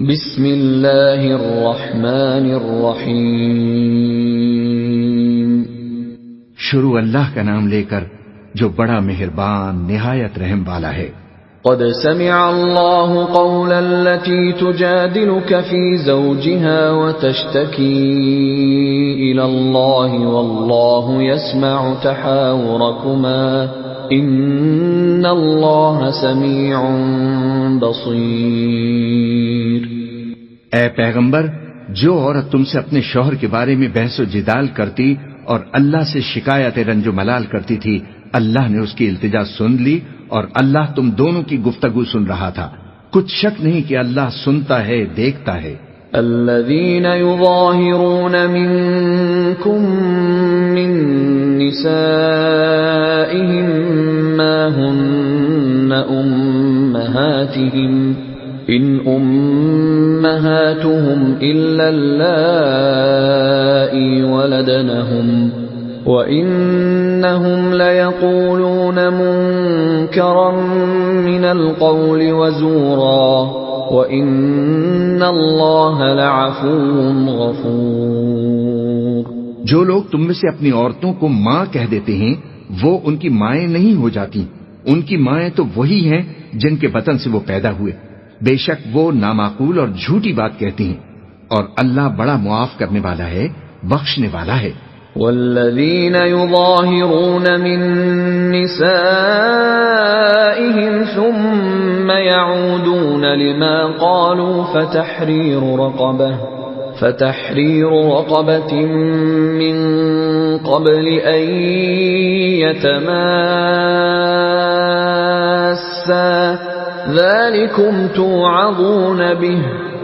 بسم اللہ الرحمن الرحیم، شروع اللہ کا نام لے کر جو بڑا مہربان نہایت رحم والا ہے۔ قد سمع اللہ قول التي تجادلك في زوجها وتشتكي إلى الله والله يسمع تحاوركما ان اللہ سمیع بصیر۔ اے پیغمبر، جو عورت تم سے اپنے شوہر کے بارے میں بحث و جدال کرتی اور اللہ سے شکایت رنج و ملال کرتی تھی، اللہ نے اس کی التجا سن لی اور اللہ تم دونوں کی گفتگو سن رہا تھا۔ کچھ شک نہیں کہ اللہ سنتا ہے، دیکھتا ہے۔ الذين يظاهرون منكم من نسائهم ما هن أمهاتهم إن أمهاتهم إلا اللائي ولدنهم وَإِنَّهُمْ لَيَقُولُونَ مُنكَرًا مِنَ الْقَوْلِ وَزُورًا وَإِنَّ اللَّهَ لَعَفُوٌّ غَفُورٌ۔ جو لوگ تم میں سے اپنی عورتوں کو ماں کہہ دیتے ہیں وہ ان کی مائیں نہیں ہو جاتی، ان کی مائیں تو وہی ہیں جن کے بطن سے وہ پیدا ہوئے، بے شک وہ نامعقول اور جھوٹی بات کہتی ہیں، اور اللہ بڑا معاف کرنے والا ہے، بخشنے والا ہے۔ والذین یظاہرون من نسائهم ثم يعودون لما قالوا فتحرير رقبة من قبل أن يتماسا ذلكم توعظون به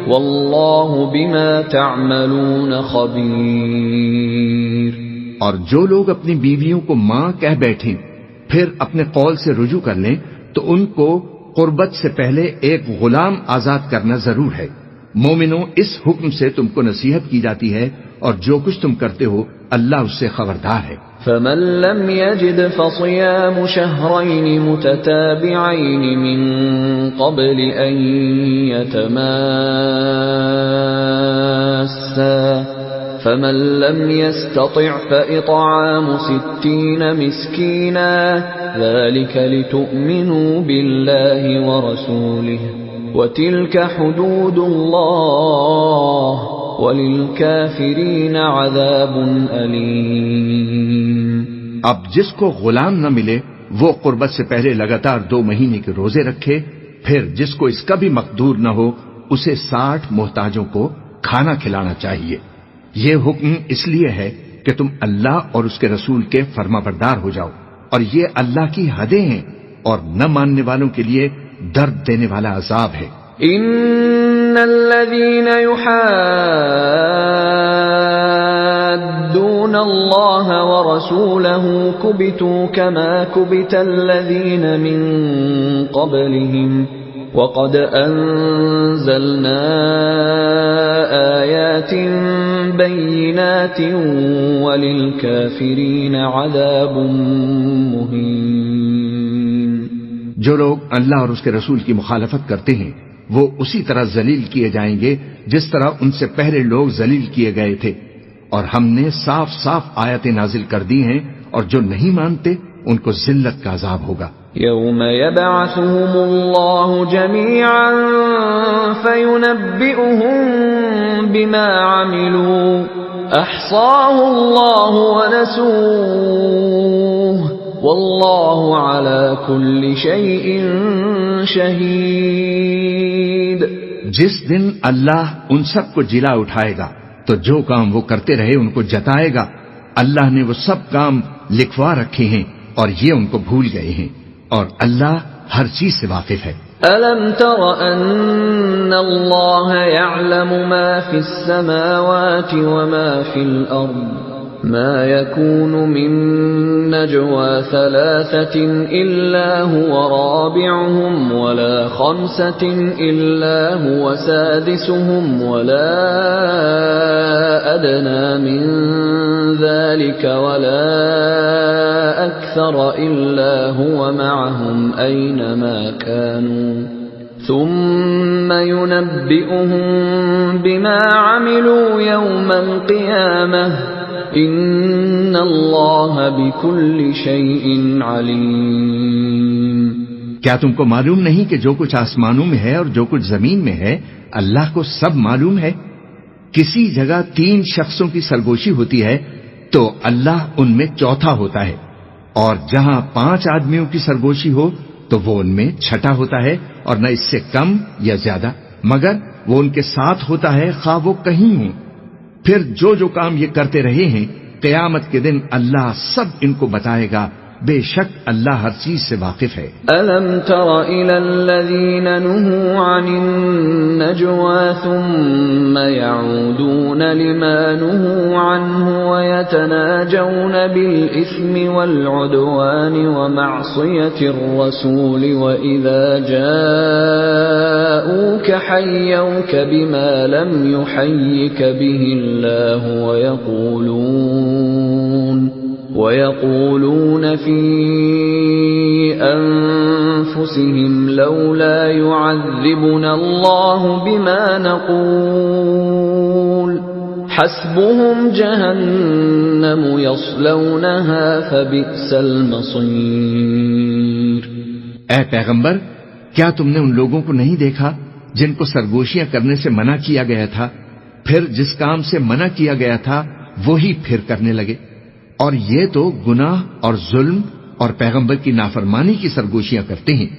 واللہ بما تعملون خبیر۔ اور جو لوگ اپنی بیویوں کو ماں کہہ بیٹھیں پھر اپنے قول سے رجوع کر لیں تو ان کو قربت سے پہلے ایک غلام آزاد کرنا ضرور ہے۔ مومنوں، اس حکم سے تم کو نصیحت کی جاتی ہے اور جو کچھ تم کرتے ہو اللہ اس سے خبردار ہے۔ فمن لم يجد فصيام شهرين متتابعين من قبل أن يتماسا فمن لم يستطع فإطعام 60 مسكينا ذلك لتؤمنوا بالله ورسوله وتلك حدود الله وَلِلْكَافِرِينَ عَذَابٌ أَلِيمٌ۔ اب جس کو غلام نہ ملے وہ قربت سے پہلے لگاتار 2 مہینے کے روزے رکھے، پھر جس کو اس کا بھی مقدور نہ ہو اسے 60 محتاجوں کو کھانا کھلانا چاہیے۔ یہ حکم اس لیے ہے کہ تم اللہ اور اس کے رسول کے فرما بردار ہو جاؤ، اور یہ اللہ کی حدیں ہیں اور نہ ماننے والوں کے لیے درد دینے والا عذاب ہے۔ ان الذين يحادون الله ورسوله كبتوا كما كبت الذين من قبلهم وقد انزلنا آيات بينات وللكافرين عذاب مهين۔ جو لوگ اللہ اور اس کے رسول کی مخالفت کرتے ہیں وہ اسی طرح ذلیل کیے جائیں گے جس طرح ان سے پہلے لوگ ذلیل کیے گئے تھے، اور ہم نے صاف صاف آیتیں نازل کر دی ہیں، اور جو نہیں مانتے ان کو ذلت کا عذاب ہوگا۔ یوم یبعثهم اللہ جميعا فینبئهم بما عملوا احصاہ اللہ ونسوہ واللہ علی کل شیء شہید۔ جس دن اللہ ان سب کو جلا اٹھائے گا تو جو کام وہ کرتے رہے ان کو جتائے گا، اللہ نے وہ سب کام لکھوا رکھے ہیں اور یہ ان کو بھول گئے ہیں، اور اللہ ہر چیز سے واقف ہے۔ أَلَمْ تَرَ أَنَّ اللَّهَ يَعْلَمُ مَا فِي السَّمَاوَاتِ وَمَا فِي الْأَرْضِ مَا يَكُونُ مِن نَّجْوَى 3 إِلَّا هُوَ رَابِعُهُمْ وَلَا 5 إِلَّا هُوَ سَادِسُهُمْ وَلَا أَدْنَىٰ مِن ذَلِكَ وَلَا أَكْثَرَ إِلَّا هُوَ مَعَهُمْ أَيْنَمَا كَانُوا ثم ينبئهم بما عملوا يوم القيامة إن الله بكل شيء عليم۔ کیا تم کو معلوم نہیں کہ جو کچھ آسمانوں میں ہے اور جو کچھ زمین میں ہے اللہ کو سب معلوم ہے؟ کسی جگہ 3 شخصوں کی سرگوشی ہوتی ہے تو اللہ ان میں چوتھا ہوتا ہے، اور جہاں 5 آدمیوں کی سرگوشی ہو تو وہ ان میں چھٹا ہوتا ہے، اور نہ اس سے کم یا زیادہ، مگر وہ ان کے ساتھ ہوتا ہے خواہ وہ کہیں ہوں۔ پھر جو کام یہ کرتے رہے ہیں قیامت کے دن اللہ سب ان کو بتائے گا، بے شک اللہ ہر چیز سے واقف ہے۔ أَلَمْ تَرَ إِلَى الَّذِينَ نُهُوا عَنِ النَّجْوَى ثُمَّ يَعُودُونَ لِمَا نُهُوا عَنْهُ وَيَتَنَاجَوْنَ بِالْإِثْمِ وَالْعُدْوَانِ وَمَعْصِيَةِ الرَّسُولِ وَإِذَا جَاءُوكَ حَيَّوْكَ بِمَا لَمْ يُحَيِّكَ بِهِ اللَّهُ وَيَقُولُونَ فِي أَنفُسِهِمْ لَوْلَا يُعَذِّبُنَا اللَّهُ بِمَا نَقُولُ حَسْبُهُمْ جَهَنَّمُ يَصْلَوْنَهَا فَبِئْسَ الْمَصِيرُ۔ اے پیغمبر، کیا تم نے ان لوگوں کو نہیں دیکھا جن کو سرگوشیاں کرنے سے منع کیا گیا تھا، پھر جس کام سے منع کیا گیا تھا وہی پھر کرنے لگے؟ اور یہ تو گناہ اور ظلم اور پیغمبر کی نافرمانی کی سرگوشیاں کرتے ہیں،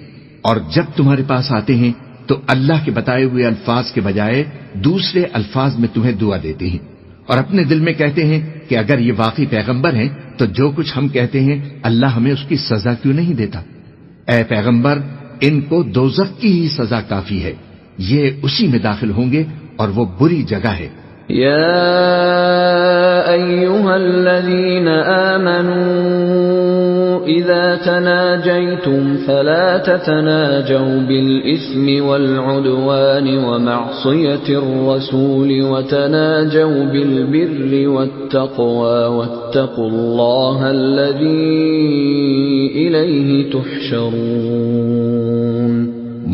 اور جب تمہارے پاس آتے ہیں تو اللہ کے بتائے ہوئے الفاظ کے بجائے دوسرے الفاظ میں تمہیں دعا دیتے ہیں، اور اپنے دل میں کہتے ہیں کہ اگر یہ واقعی پیغمبر ہیں تو جو کچھ ہم کہتے ہیں اللہ ہمیں اس کی سزا کیوں نہیں دیتا؟ اے پیغمبر، ان کو دوزخ کی ہی سزا کافی ہے، یہ اسی میں داخل ہوں گے اور وہ بری جگہ ہے۔ يا أيها الذين آمنوا إذا تناجيتم فلا تتناجوا بالإثم والعدوان ومعصية الرسول وتناجوا بالبر والتقوى واتقوا الله الذي إليه تحشرون۔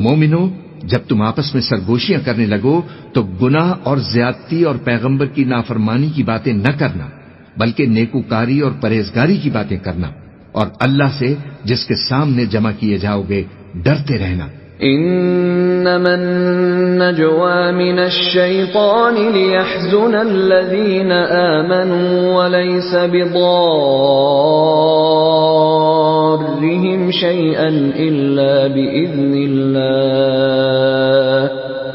مومنو، جب تم آپس میں سرگوشیاں کرنے لگو تو گناہ اور زیادتی اور پیغمبر کی نافرمانی کی باتیں نہ کرنا، بلکہ نیکوکاری اور پرہیزگاری کی باتیں کرنا، اور اللہ سے جس کے سامنے جمع کیے جاؤ گے ڈرتے رہنا۔ انما النجوى من الشيطان ليحزن الذين آمنوا وليس بضارهم شيئا إلا بإذن الله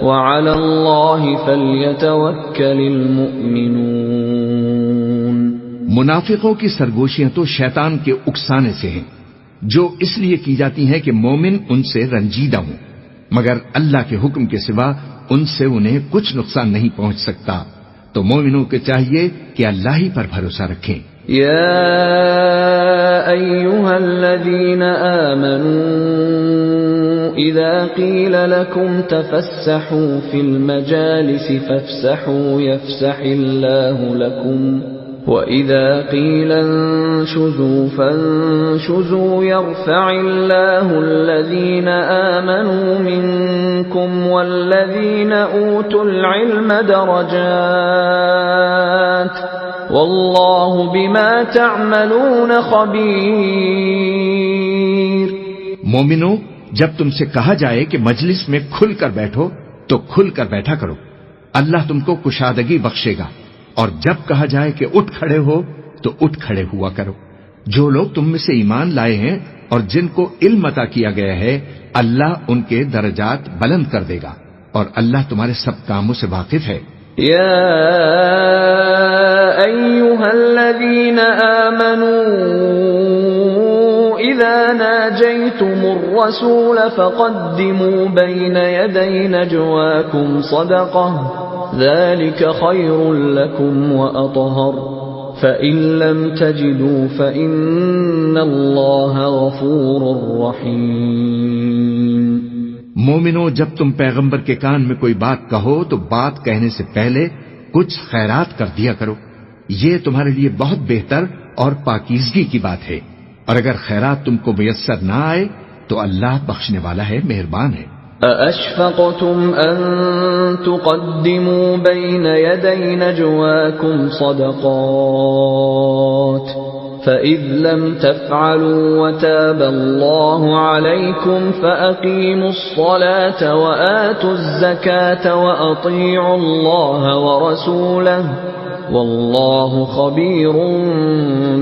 وعلى الله فليتوكل المؤمنون۔ منافقوں کی سرگوشیاں تو شیطان کے اکسانے سے ہیں، جو اس لیے کی جاتی ہیں کہ مومن ان سے رنجیدہ ہوں، مگر اللہ کے حکم کے سوا ان سے انہیں کچھ نقصان نہیں پہنچ سکتا، تو مومنوں کے چاہیے کہ اللہ ہی پر بھروسہ رکھیں۔ یا ایھا الذین آمنوا اذا قیل لکم تفسحوا فی المجالس فافسحوا یفسح اللہ لکم وَإِذَا قِيلَ انشُزُوا فَانشُزُوا يَرْفَعِ اللَّهُ الَّذِينَ آمَنُوا مِنكُمْ وَالَّذِينَ أُوتُوا الْعِلْمَ دَرَجَاتٍ وَاللَّهُ بِمَا تَعْمَلُونَ خَبِيرٌ۔ مومنو، جب تم سے کہا جائے کہ مجلس میں کھل کر بیٹھو تو کھل کر بیٹھا کرو، اللہ تم کو کشادگی بخشے گا، اور جب کہا جائے کہ اٹھ کھڑے ہو تو اٹھ کھڑے ہوا کرو۔ جو لوگ تم میں سے ایمان لائے ہیں اور جن کو علم عطا کیا گیا ہے، اللہ ان کے درجات بلند کر دے گا، اور اللہ تمہارے سب کاموں سے واقف ہے۔ یا ایھا الذین آمنوا اذا ناجیتم الرسول فقدموا بین یدی نجواکم صدقہ ذلك خير لكم وأطهر فإن لم تجدوا فإن الله غفور رحيم۔ مومنو، جب تم پیغمبر کے کان میں کوئی بات کہو تو بات کہنے سے پہلے کچھ خیرات کر دیا کرو، یہ تمہارے لیے بہت بہتر اور پاکیزگی کی بات ہے، اور اگر خیرات تم کو میسر نہ آئے تو اللہ بخشنے والا ہے، مہربان ہے۔ أأشفقتم أن تقدموا بين يدي نجواكم صدقات فإذ لم تفعلوا وتاب الله عليكم فأقيموا الصلاة وآتوا الزكاة وأطيعوا الله ورسوله والله خبير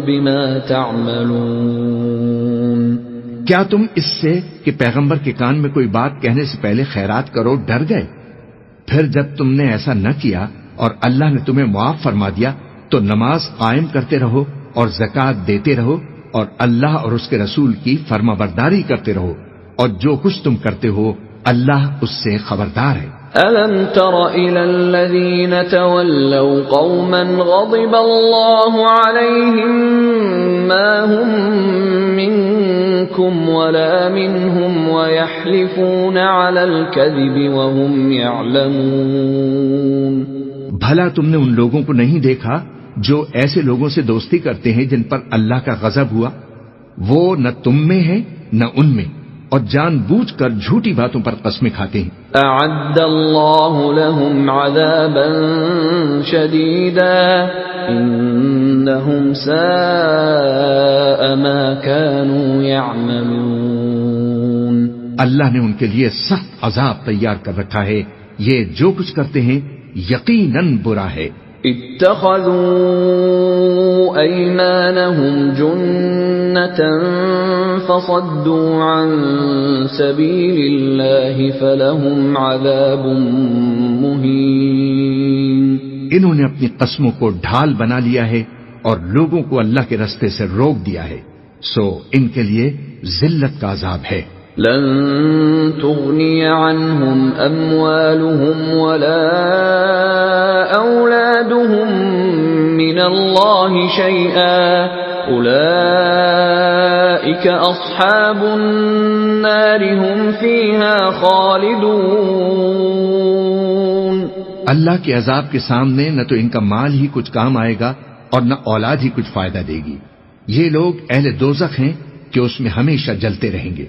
بما تعملون۔ کیا تم اس سے کہ پیغمبر کے کان میں کوئی بات کہنے سے پہلے خیرات کرو ڈر گئے؟ پھر جب تم نے ایسا نہ کیا اور اللہ نے تمہیں معاف فرما دیا تو نماز قائم کرتے رہو اور زکوٰۃ دیتے رہو اور اللہ اور اس کے رسول کی فرما برداری کرتے رہو، اور جو کچھ تم کرتے ہو اللہ اس سے خبردار ہے۔ أَلَمْ تَرَ إِلَى الَّذِينَ تَوَلَّوْا قَوْمًا غَضِبَ اللَّهُ عَلَيْهِمْ مَا هُمْ مِنكُمْ وَلَا مِنْهُمْ وَيَحْلِفُونَ عَلَى الْكَذِبِ وَهُمْ يَعْلَمُونَ۔ بھلا تم نے ان لوگوں کو نہیں دیکھا جو ایسے لوگوں سے دوستی کرتے ہیں جن پر اللہ کا غضب ہوا؟ وہ نہ تم میں ہے نہ ان میں، اور جان بوجھ کر جھوٹی باتوں پر قسمیں کھاتے ہیں۔ أعد الله لهم عذابا شديدا إنهم ساء ما كانوا يعملون۔ اللہ نے ان کے لیے سخت عذاب تیار کر رکھا ہے، یہ جو کچھ کرتے ہیں یقیناً برا ہے۔ اتخذوا أيمانهم جنة فصدوا عن سبيل الله فلهم عذاب مهين۔ انہوں نے اپنی قسموں کو ڈھال بنا لیا ہے اور لوگوں کو اللہ کے رستے سے روک دیا ہے، سو ان کے لیے ذلت کا عذاب ہے۔ لن تغني عنهم أموالهم ولا أولادهم من الله شيئا أولئك أصحاب النار هم فيها خالدون۔ اللہ کے عذاب کے سامنے نہ تو ان کا مال ہی کچھ کام آئے گا اور نہ اولاد ہی کچھ فائدہ دے گی۔ یہ لوگ اہل دوزخ ہیں کہ اس میں ہمیشہ جلتے رہیں گے۔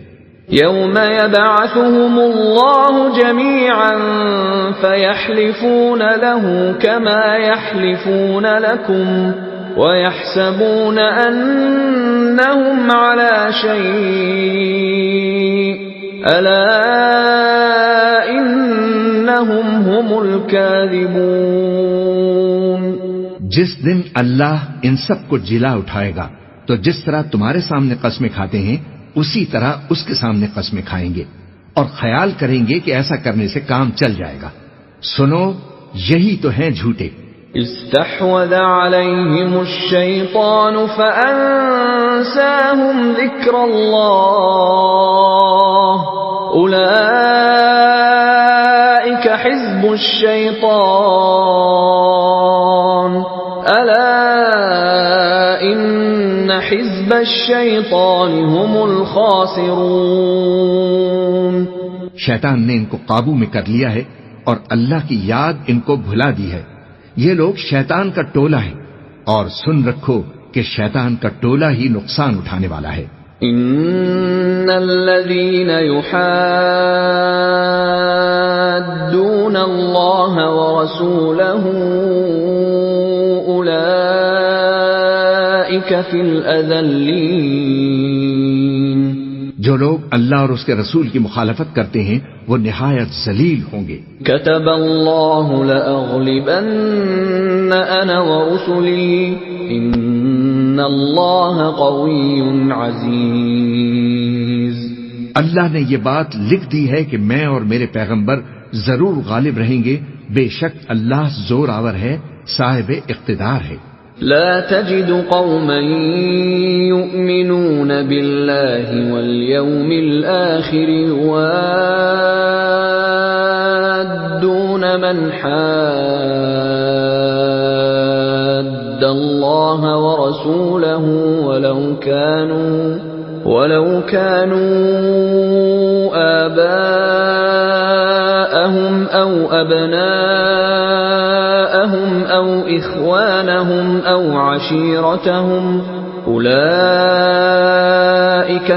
يوم يبعثهم الله جميعا فيحلفون له كما يحلفون لكم ويحسبون أنهم على شيء ألا إنهم هم الكاذبون۔ جس دن اللہ ان سب کو جلا اٹھائے گا تو جس طرح تمہارے سامنے قسمیں کھاتے ہیں اسی طرح اس کے سامنے قسمیں کھائیں گے اور خیال کریں گے کہ ایسا کرنے سے کام چل جائے گا۔ سنو یہی تو ہیں جھوٹے۔ استحوذ عليهم الشيطان فأنساهم ذكر الله أولئك حزب الشيطان ألا إن حزب الشيطان هم الخاسرون۔ شیطان نے ان کو قابو میں کر لیا ہے اور اللہ کی یاد ان کو بھلا دی ہے۔ یہ لوگ شیطان کا ٹولہ ہے، اور سن رکھو کہ شیطان کا ٹولہ ہی نقصان اٹھانے والا ہے۔ ان الذين يحادون الله ورسوله اولئك في الاذلين۔ جو لوگ اللہ اور اس کے رسول کی مخالفت کرتے ہیں وہ نہایت ذلیل ہوں گے۔ كتب الله لأغلبن أنا ورسلي إن الله قوي عزيز۔ اللہ نے یہ بات لکھ دی ہے کہ میں اور میرے پیغمبر ضرور غالب رہیں گے، بے شک اللہ زور آور ہے، صاحب اقتدار ہے۔ لا تجد قوما يؤمنون بالله واليوم الآخر يوادون من حاد الله ورسوله ولو كانوا آباءهم أو أبناءهم أو إخوانهم أو عشيرتهم أولئك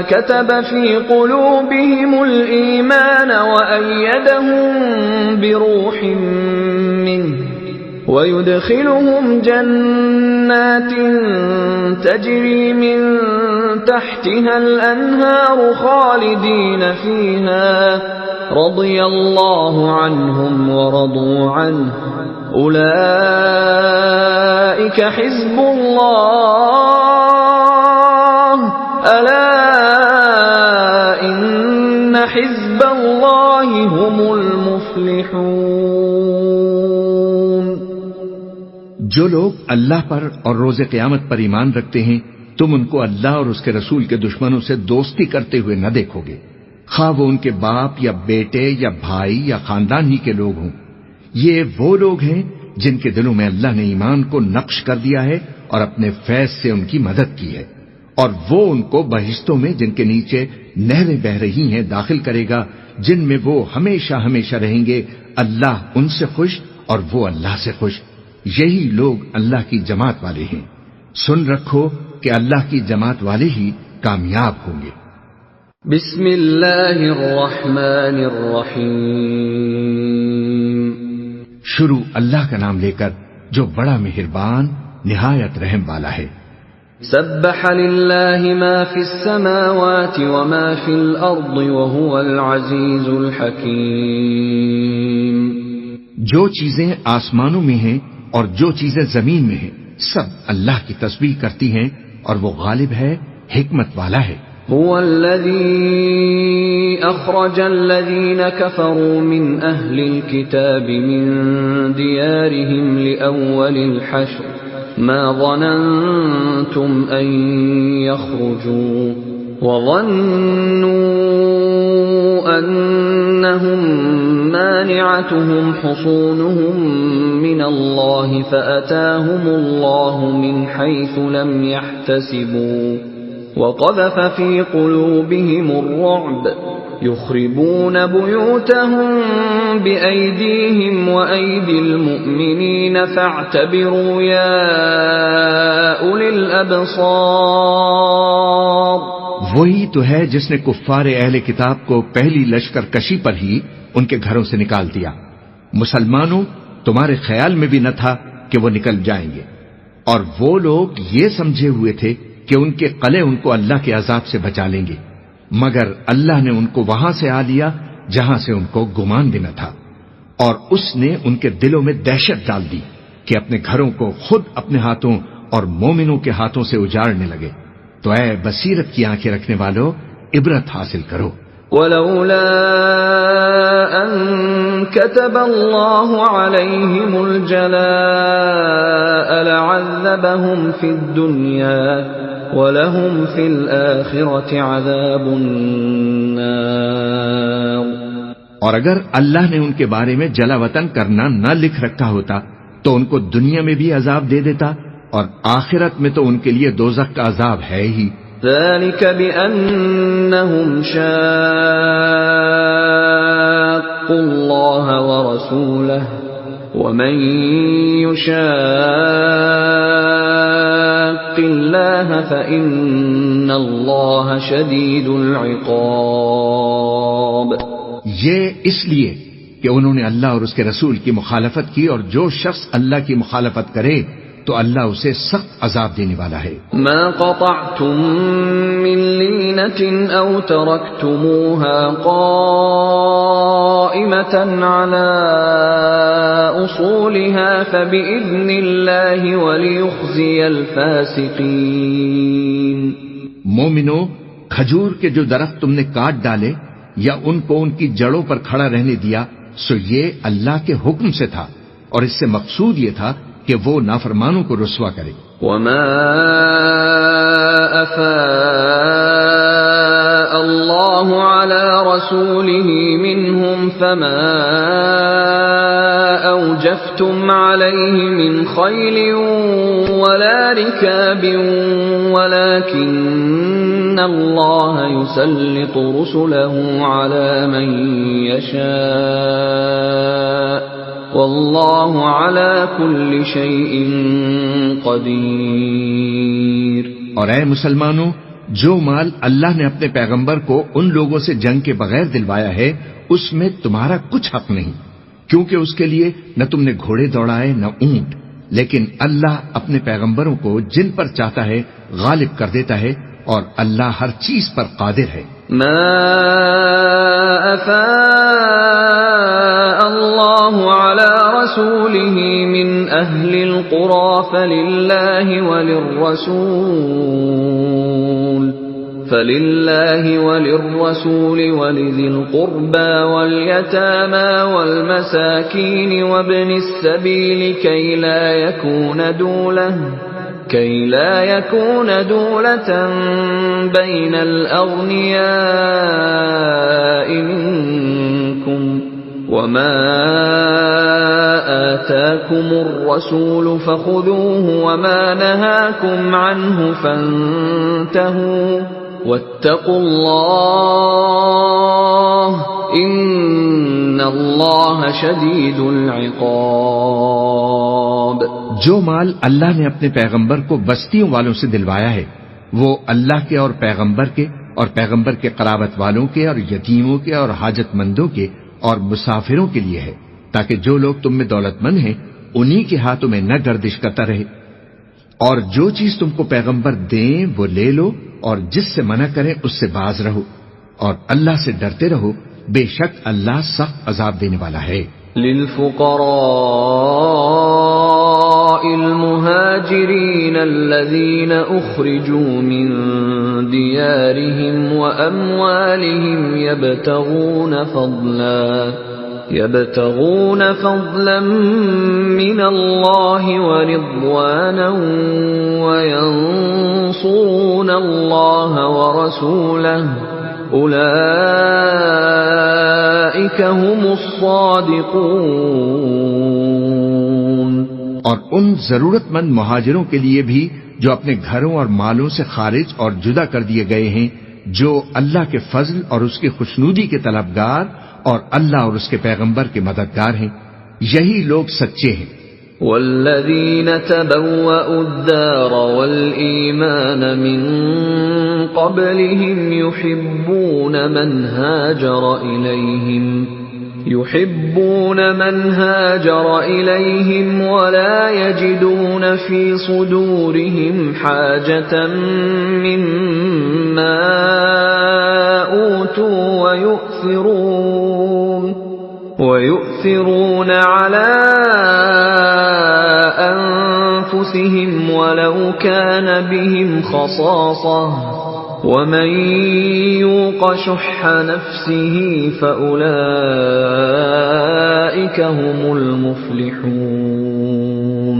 كتب في قلوبهم الإيمان وأيدهم بروح منه ويدخلهم جنات تجري من تحتها الأنهار خالدين فيها رضي الله عنهم ورضوا عنه أولئك حزب الله ألا إن حزب الله هم المفلحون. جو لوگ اللہ پر اور روز قیامت پر ایمان رکھتے ہیں تم ان کو اللہ اور اس کے رسول کے دشمنوں سے دوستی کرتے ہوئے نہ دیکھو گے، خواہ وہ ان کے باپ یا بیٹے یا بھائی یا خاندان ہی کے لوگ ہوں. یہ وہ لوگ ہیں جن کے دلوں میں اللہ نے ایمان کو نقش کر دیا ہے اور اپنے فیض سے ان کی مدد کی ہے، اور وہ ان کو بہشتوں میں جن کے نیچے نہریں بہ رہی ہیں داخل کرے گا، جن میں وہ ہمیشہ ہمیشہ رہیں گے. اللہ ان سے خوش اور وہ اللہ سے خوش. یہی لوگ اللہ کی جماعت والے ہیں. سن رکھو کہ اللہ کی جماعت والے ہی کامیاب ہوں گے. بسم اللہ الرحمن الرحیم. شروع اللہ کا نام لے کر جو بڑا مہربان نہایت رحم والا ہے. سبح للہ ما فی السماوات وما فی الارض وهو العزیز الحکیم. جو چیزیں آسمانوں میں ہیں اور جو چیزیں زمین میں ہیں سب اللہ کی تسبیح کرتی ہیں اور وہ غالب ہے، حکمت والا ہے. هو الذي أخرج الذين كفروا من أهل الكتاب من ديارهم لأول الحشر ما ظننتم أن يخرجوا وظنوا أنهم مانعتهم حصونهم من الله فأتاهم الله من حيث لم يحتسبوا وقذف في قلوبهم الرعب يخربون بيوتهم بأيديهم وأيدي المؤمنين فاعتبروا يا أولي الأبصار. وہی تو ہے جس نے کفار اہل کتاب کو پہلی لشکر کشی پر ہی ان کے گھروں سے نکال دیا. مسلمانوں تمہارے خیال میں بھی نہ تھا کہ وہ نکل جائیں گے، اور وہ لوگ یہ سمجھے ہوئے تھے کہ ان کے قلعے ان کو اللہ کے عذاب سے بچا لیں گے، مگر اللہ نے ان کو وہاں سے آ لیا جہاں سے ان کو گمان بھی نہ تھا، اور اس نے ان کے دلوں میں دہشت ڈال دی کہ اپنے گھروں کو خود اپنے ہاتھوں اور مومنوں کے ہاتھوں سے اجاڑنے لگے. تو اے بصیرت کی آنکھیں رکھنے والو عبرت حاصل کرو. ولولا أن كتب الله عليهم الجلاء لعذبهم في الدنيا ولهم في الآخرة عذاب النار. اور اگر اللہ نے ان کے بارے میں جلا وطن کرنا نہ لکھ رکھا ہوتا تو ان کو دنیا میں بھی عذاب دے دیتا اور آخرت میں تو ان کے لیے دوزخ کا عذاب ہے ہی. ذلك بأنهم شاقوا الله ورسوله ومن يشاق الله فإن الله شديد العقاب. یہ اس لیے کہ انہوں نے اللہ اور اس کے رسول کی مخالفت کی، اور جو شخص اللہ کی مخالفت کرے تو اللہ اسے سخت عذاب دینے والا ہے. ما قطعتم من لینة او ترکتموها قائمة على اصولها فبإذن الله وليخزي الفاسقين. مومنو، کھجور کے جو درخت تم نے کاٹ ڈالے یا ان کو ان کی جڑوں پر کھڑا رہنے دیا سو یہ اللہ کے حکم سے تھا، اور اس سے مقصود یہ تھا کہ وہ نافرمانوں کو رسوا کرے. وما أفاء الله على رسوله منهم فما أوجفتم عليه من خيل ولا ركاب ولكن الله يسلط رسله على من يشاء واللہ علی کل شیء قدیر. اور اے مسلمانوں، جو مال اللہ نے اپنے پیغمبر کو ان لوگوں سے جنگ کے بغیر دلوایا ہے اس میں تمہارا کچھ حق نہیں، کیونکہ اس کے لیے نہ تم نے گھوڑے دوڑائے نہ اونٹ، لیکن اللہ اپنے پیغمبروں کو جن پر چاہتا ہے غالب کر دیتا ہے، اور اللہ ہر چیز پر قادر ہے۔ ما أفاء الله على رسوله من أهل القرى فلله وللرسول ولذي القربى واليتامى والمساكين وابن السبيل كي لا يكون دولة بين الأغنياء منكم وما آتاكم الرسول فخذوه وما نهاكم عنه فانتهوا واتقوا الله إن الله شديد العقاب۔ جو مال اللہ نے اپنے پیغمبر کو بستیوں والوں سے دلوایا ہے وہ اللہ کے اور پیغمبر کے قرابت والوں کے اور یتیموں کے اور حاجت مندوں کے اور مسافروں کے لیے ہے، تاکہ جو لوگ تم میں دولت مند ہیں انہی کے ہاتھوں میں نہ گردش کرتا رہے، اور جو چیز تم کو پیغمبر دیں وہ لے لو، اور جس سے منع کریں اس سے باز رہو، اور اللہ سے ڈرتے رہو، بے شک اللہ سخت عذاب دینے والا ہے۔ للفقراء المهاجرين الذين أخرجوا من ديارهم وأموالهم يبتغون فضلا من الله ورضوانا وينصرون الله ورسوله اولئک هم الصادقون۔ اور ان ضرورت مند مہاجروں کے لیے بھی جو اپنے گھروں اور مالوں سے خارج اور جدا کر دیے گئے ہیں، جو اللہ کے فضل اور اس کی خوشنودی کے طلبگار اور اللہ اور اس کے پیغمبر کے مددگار ہیں، یہی لوگ سچے ہیں۔ والذین تبوأوا الدار والإيمان من قبلهم يحبون من هاجر إليهم ولا يجدون في صدورهم حاجة مما أوتوا ويؤثرون على أنفسهم ولو كان بهم خصاصة ومن يوق شح نفسه فأولئك هم المفلحون۔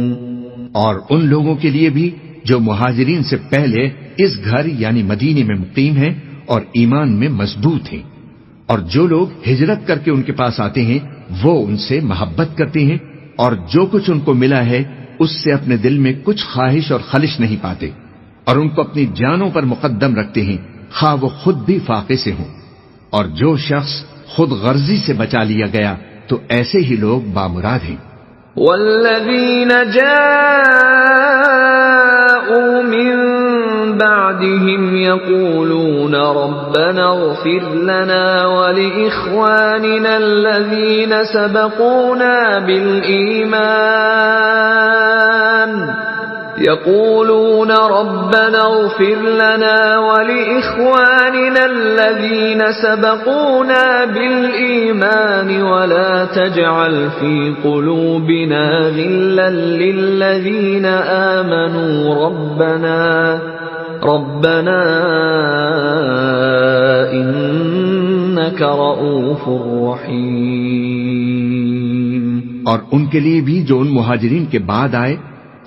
اور ان لوگوں کے لیے بھی جو مہاجرین سے پہلے اس گھر یعنی مدینے میں مقیم ہیں اور ایمان میں مضبوط ہیں، اور جو لوگ ہجرت کر کے ان کے پاس آتے ہیں وہ ان سے محبت کرتے ہیں، اور جو کچھ ان کو ملا ہے اس سے اپنے دل میں کچھ خواہش اور خلش نہیں پاتے، اور ان کو اپنی جانوں پر مقدم رکھتے ہیں خواہ وہ خود بھی فاقے سے ہوں، اور جو شخص خود غرضی سے بچا لیا گیا تو ایسے ہی لوگ بامراد ہیں۔ والذین جاءوا من بعدهم يقولون ربنا اغفر لنا ولإخواننا الذين سبقونا بالإيمان ولا تجعل في قلوبنا غلا للذين آمنوا ربنا إنك رؤوف رحيم۔ اور ان کے لیے بھی جو ان مہاجرین کے بعد آئے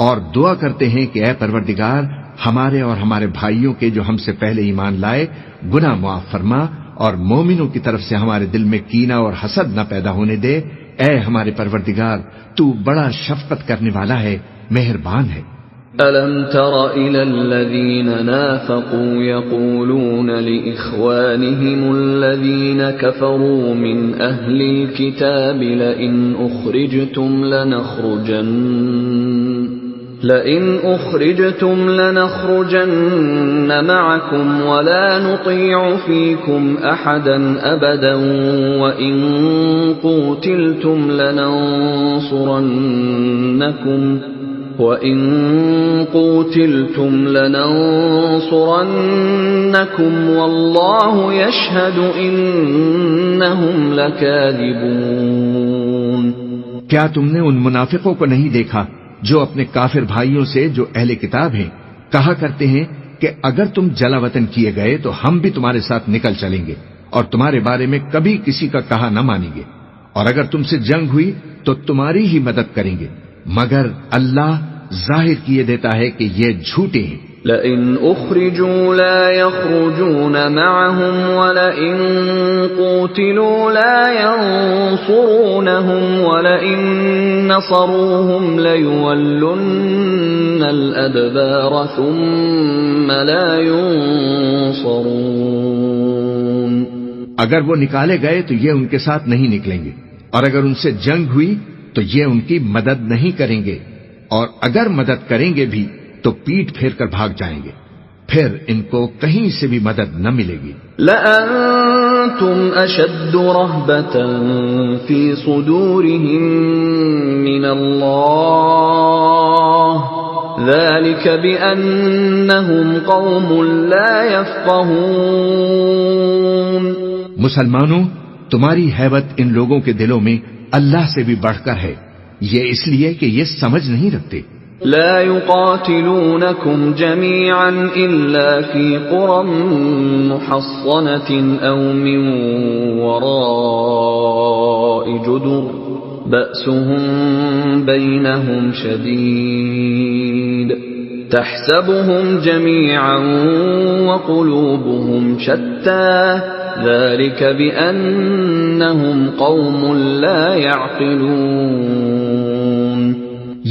اور دعا کرتے ہیں کہ اے پروردگار ہمارے اور ہمارے بھائیوں کے جو ہم سے پہلے ایمان لائے گناہ معاف فرما، اور مومنوں کی طرف سے ہمارے دل میں کینہ اور حسد نہ پیدا ہونے دے، اے ہمارے پروردگار تو بڑا شفقت کرنے والا ہے، مہربان ہے۔ أَلَمْ تَرَ إِلَى الَّذِينَ نَافَقُوا يَقُولُونَ لِإِخْوَانِهِمُ الَّذِينَ كَفَرُوا مِنْ أَهْلِ الْكِتَابِ لئن أخرجتم لنخرجن معكم ولا نطيع فيكم أحدا أبدا وإن قوتلتم لننصرنكم والله يشهد إنهم لكاذبون. کیا تم نے ان منافقوں کو نہیں دیکھا جو اپنے کافر بھائیوں سے جو اہل کتاب ہیں کہا کرتے ہیں کہ اگر تم جلا وطن کیے گئے تو ہم بھی تمہارے ساتھ نکل چلیں گے اور تمہارے بارے میں کبھی کسی کا کہا نہ مانیں گے، اور اگر تم سے جنگ ہوئی تو تمہاری ہی مدد کریں گے، مگر اللہ ظاہر کیے دیتا ہے کہ یہ جھوٹے ہیں. لئن اخرجوا لا يخرجون معهم ولئن قوتلوا لا ينصرونهم ولئن نصروهم ليولن الأدبار ثم لا ينصرون. اگر وہ نکالے گئے تو یہ ان کے ساتھ نہیں نکلیں گے، اور اگر ان سے جنگ ہوئی تو یہ ان کی مدد نہیں کریں گے، اور اگر مدد کریں گے بھی تو پیٹ پھیر کر بھاگ جائیں گے، پھر ان کو کہیں سے بھی مدد نہ ملے گی. لَأَنْتُمْ أَشَدُّ رَهْبَةً فِي صُدُورِهِمْ مِنَ اللَّهِ ذَلِكَ بِأَنَّهُمْ قَوْمٌ لَا يَفْقَهُونَ. مسلمانوں، تمہاری ہیبت ان لوگوں کے دلوں میں اللہ سے بھی بڑھ کر ہے، یہ اس لیے کہ یہ سمجھ نہیں رکھتے. لا يقاتلونكم جميعا إلا في قرى محصنة أو من وراء جدر بأسهم بينهم شديد تحسبهم جميعا وقلوبهم شتى ذلك بأنهم قوم لا يعقلون.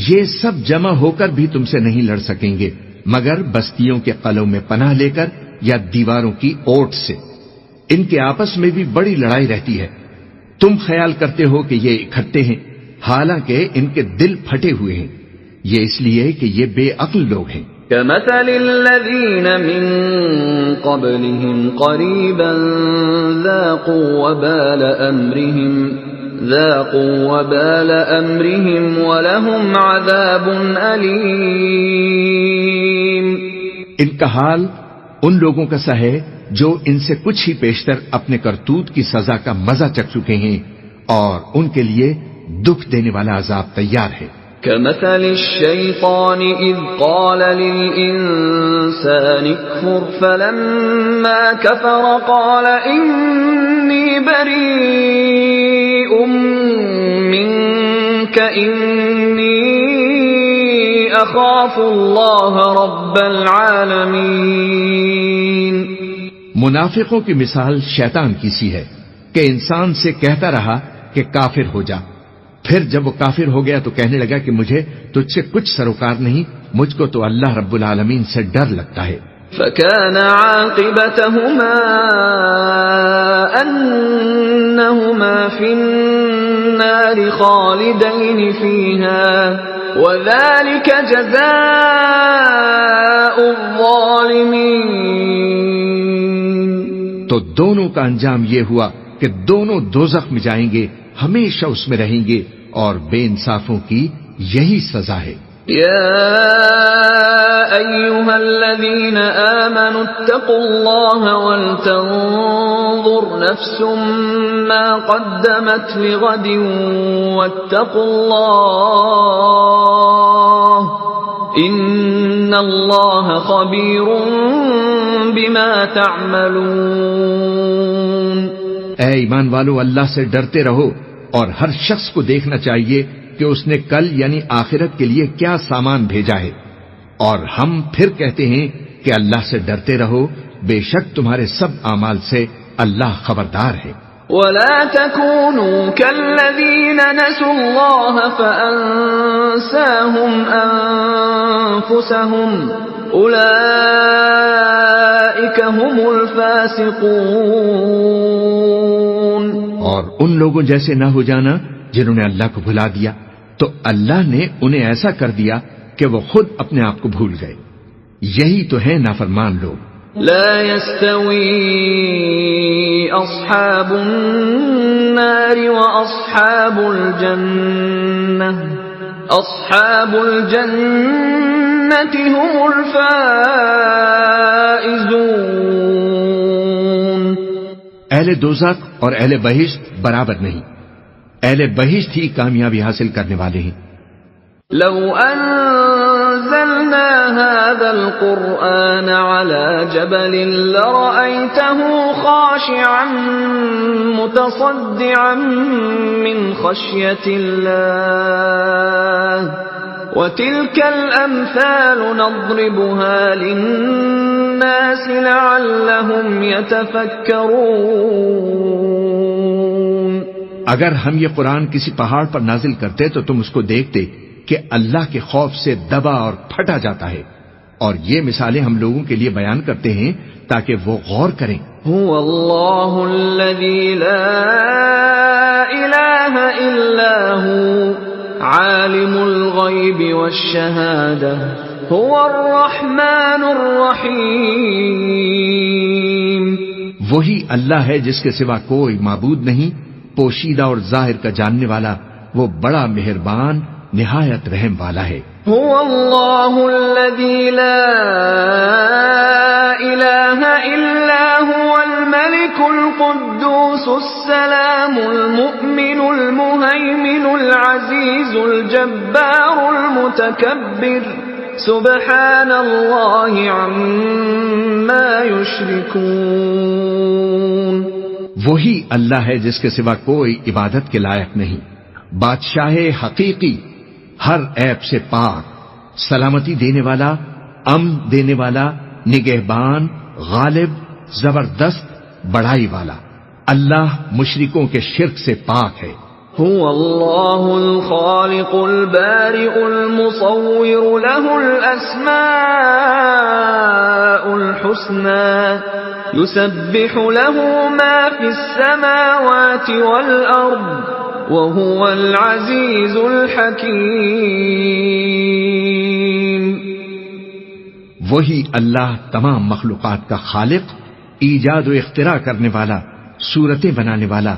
یہ سب جمع ہو کر بھی تم سے نہیں لڑ سکیں گے مگر بستیوں کے قلعوں میں پناہ لے کر یا دیواروں کی اوٹ سے. ان کے آپس میں بھی بڑی لڑائی رہتی ہے. تم خیال کرتے ہو کہ یہ اکٹھے ہیں، حالانکہ ان کے دل پھٹے ہوئے ہیں. یہ اس لیے کہ یہ بے عقل لوگ ہیں. كمثل الذين من قبلهم قريبا ذاقوا وبال أمرهم ولهم عذاب أليم. ان کا حال ان لوگوں کا سا ہے جو ان سے کچھ ہی پیشتر اپنے کرتوت کی سزا کا مزہ چکھ چکے ہیں، اور ان کے لیے دکھ دینے والا عذاب تیار ہے. كمثل الشيطان إذ قال للإنسان اكفر فلما كفر قال إني بريء منك إني أخاف الله رب العالمين. منافقوں کی مثال شیطان کی سی ہے کہ انسان سے کہتا رہا کہ کافر ہو جا، پھر جب وہ کافر ہو گیا تو کہنے لگا کہ مجھے تجھ سے کچھ سروکار نہیں، مجھ کو تو اللہ رب العالمین سے ڈر لگتا ہے. فَكَانَ عَاقِبَتَهُمَا أَنَّهُمَا فِي النَّارِ خَالِدَيْنِ فِيهَا وَذَلِكَ جَزَاءُ الظَّالِمِينَ. تو دونوں کا انجام یہ ہوا کہ دونوں دوزخ میں جائیں گے، ہمیشہ اس میں رہیں گے، اور بے انصافوں کی یہی سزا ہے. يا أيها الذين آمنوا اتقوا الله ولتنظر نفس ما قدمت لغد واتقوا الله إن الله خبير بما تعملون. اے ایمان والو، اللہ سے ڈرتے رہو، اور ہر شخص کو دیکھنا چاہیے کہ اس نے کل یعنی آخرت کے لیے کیا سامان بھیجا ہے. اور ہم پھر کہتے ہیں کہ اللہ سے ڈرتے رہو، بے شک تمہارے سب اعمال سے اللہ خبردار ہے. ولا تكونوا كالذين نسوا الله فأنساهم أنفسهم أولئك هم الفاسقون. اور ان لوگوں جیسے نہ ہو جانا جنہوں نے اللہ کو بھلا دیا، تو اللہ نے انہیں ایسا کر دیا کہ وہ خود اپنے آپ کو بھول گئے. یہی تو ہے نافرمان لوگ. لا يستوي أصحاب النار وأصحاب الجنة أصحاب الجنة هم الفائزون. اہل دوزخ اور اہل بہشت برابر نہیں. اہل بہشت ہی کامیابی حاصل کرنے والے ہیں. لو أنزلنا هذا القرآن على جبل لرأيته خاشعا متصدعا من خشية الله وتلك الأمثال نضربها للناس لعلهم يتفكرون. اگر ہم یہ قرآن کسی پہاڑ پر نازل کرتے تو تم اس کو دیکھتے کہ اللہ کے خوف سے دبا اور پھٹا جاتا ہے. اور یہ مثالیں ہم لوگوں کے لیے بیان کرتے ہیں تاکہ وہ غور کریں. هو اللہ الذی لا الہ الا هو عالم الغیب والشہادہ هو الرحمن الرحیم. وہی اللہ ہے جس کے سوا کوئی معبود نہیں، پوشیدہ اور ظاہر کا جاننے والا، وہ بڑا مہربان نہایت رحم والا ہے. هو اللہ الذی لا الہ الا هو الملک القدوس السلام المؤمن المہیمن العزیز الجبار المتکبر سبحان اللہ عما یشرکون. وہی اللہ ہے جس کے سوا کوئی عبادت کے لائق نہیں، بادشاہ حقیقی، ہر عیب سے پاک، سلامتی دینے والا، امن دینے والا، نگہبان، غالب، زبردست، بڑائی والا. اللہ مشرکوں کے شرک سے پاک ہے. هو اللہ الخالق البارئ المصور له الاسماء الحسنى يسبح له ما في السماوات والارض وهو العزیز الحکیم. وہی اللہ تمام مخلوقات کا خالق، ایجاد و اختراع کرنے والا، صورتیں بنانے والا.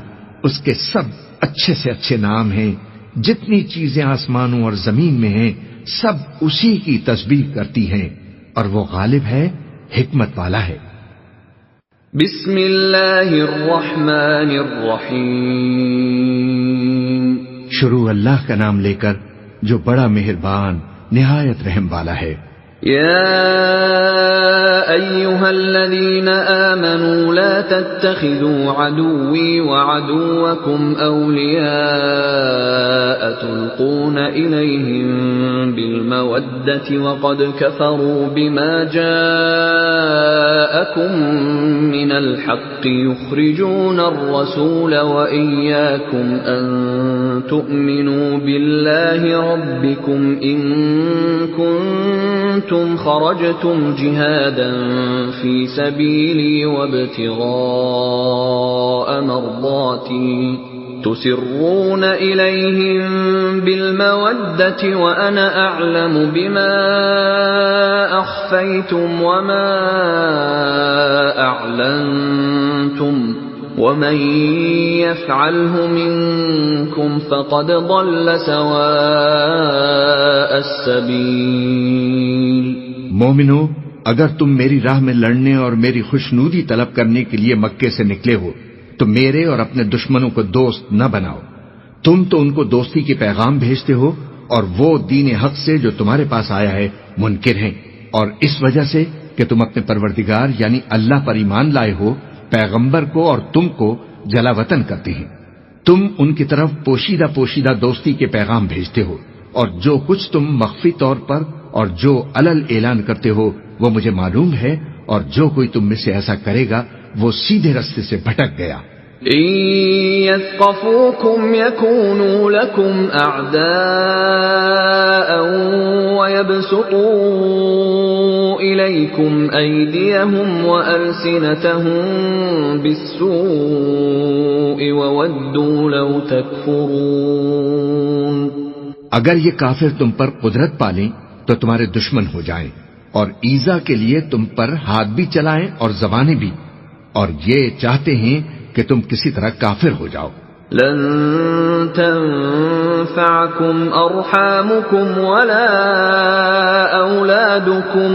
اس کے سب اچھے سے اچھے نام ہیں. جتنی چیزیں آسمانوں اور زمین میں ہیں سب اسی کی تسبیح کرتی ہیں، اور وہ غالب ہے، حکمت والا ہے. بسم اللہ الرحمن الرحیم. شروع اللہ کا نام لے کر جو بڑا مہربان نہایت رحم والا ہے. یا ایہا الذین آمنوا لا تتخذوا عدوی وعدوکم اولیاء تلقون الیہم بالمودة وقد کفروا بما جاءکم من الحق یخرجون الرسول وإیاکم ان تؤمنوا باللہ ربکم ان کنتم خرجتم جهادا في سبيلي وابتغاء مرضاتي تسرون إليهم بالمودة وأنا أعلم بما أخفيتم وما أعلنتم ومن يفعله منكم فقد ضل سواء السبيل. مومنو، اگر تم میری راہ میں لڑنے اور میری خوشنودی طلب کرنے کے لیے مکے سے نکلے ہو تو میرے اور اپنے دشمنوں کو دوست نہ بناؤ. تم تو ان کو دوستی کے پیغام بھیجتے ہو اور وہ دین حق سے جو تمہارے پاس آیا ہے منکر ہیں، اور اس وجہ سے کہ تم اپنے پروردگار یعنی اللہ پر ایمان لائے ہو، پیغمبر کو اور تم کو جلا وطن کرتے ہیں. تم ان کی طرف پوشیدہ پوشیدہ دوستی کے پیغام بھیجتے ہو، اور جو کچھ تم مخفی طور پر اور جو علل اعلان کرتے ہو وہ مجھے معلوم ہے، اور جو کوئی تم میں سے ایسا کرے گا وہ سیدھے رستے سے بھٹک گیا. إن يثقفوكم يكونوا لكم أعداء ويبسطوا إليكم أيديهم وألسنتهم بالسوء وودوا لو تكفرون. اگر یہ کافر تم پر قدرت پالیں تو تمہارے دشمن ہو جائیں اور ایذا کے لیے تم پر ہاتھ بھی چلائیں اور زبانیں بھی، اور یہ چاہتے ہیں کہ تم کسی طرح کافر ہو جاؤ۔ لن تنفعكم أرحامكم ولا أولادكم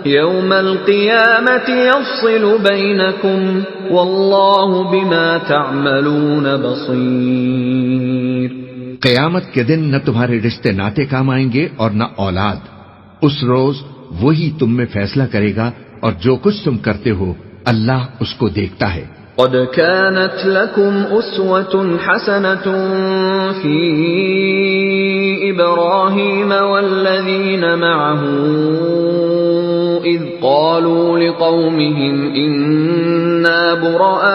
يوم القيامة يفصل بينكم والله بما تعملون بصير۔ قیامت کے دن نہ تمہارے رشتے ناتے کام آئیں گے اور نہ اولاد، اس روز وہی تم میں فیصلہ کرے گا، اور جو کچھ تم کرتے ہو اللہ اس کو دیکھتا ہے۔ قد كانت لكم أسوة حسنة في إبراهيم والذين معه إذ قالوا لقومهم إنا براء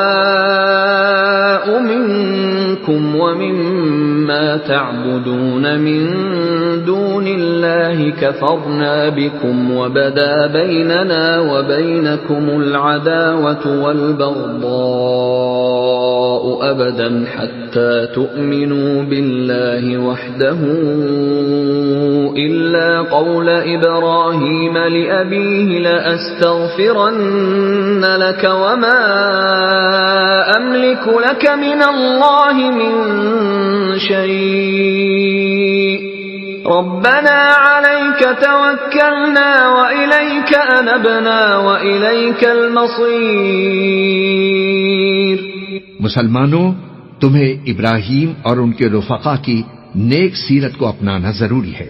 منكم ومما تعبدون من دون الله كفرنا بكم وبدا بيننا وبينكم العداوة والبغضاء أبدا حتى تؤمنوا بالله وحده إلا قول إبراهيم لأبيه لأستغفرن لك وما أملك لك من الله من شيء ربنا عليك توكلنا وإليك أنبنا وإليك المصير۔ مسلمانوں، تمہیں ابراہیم اور ان کے رفقا کی نیک سیرت کو اپنانا ضروری ہے۔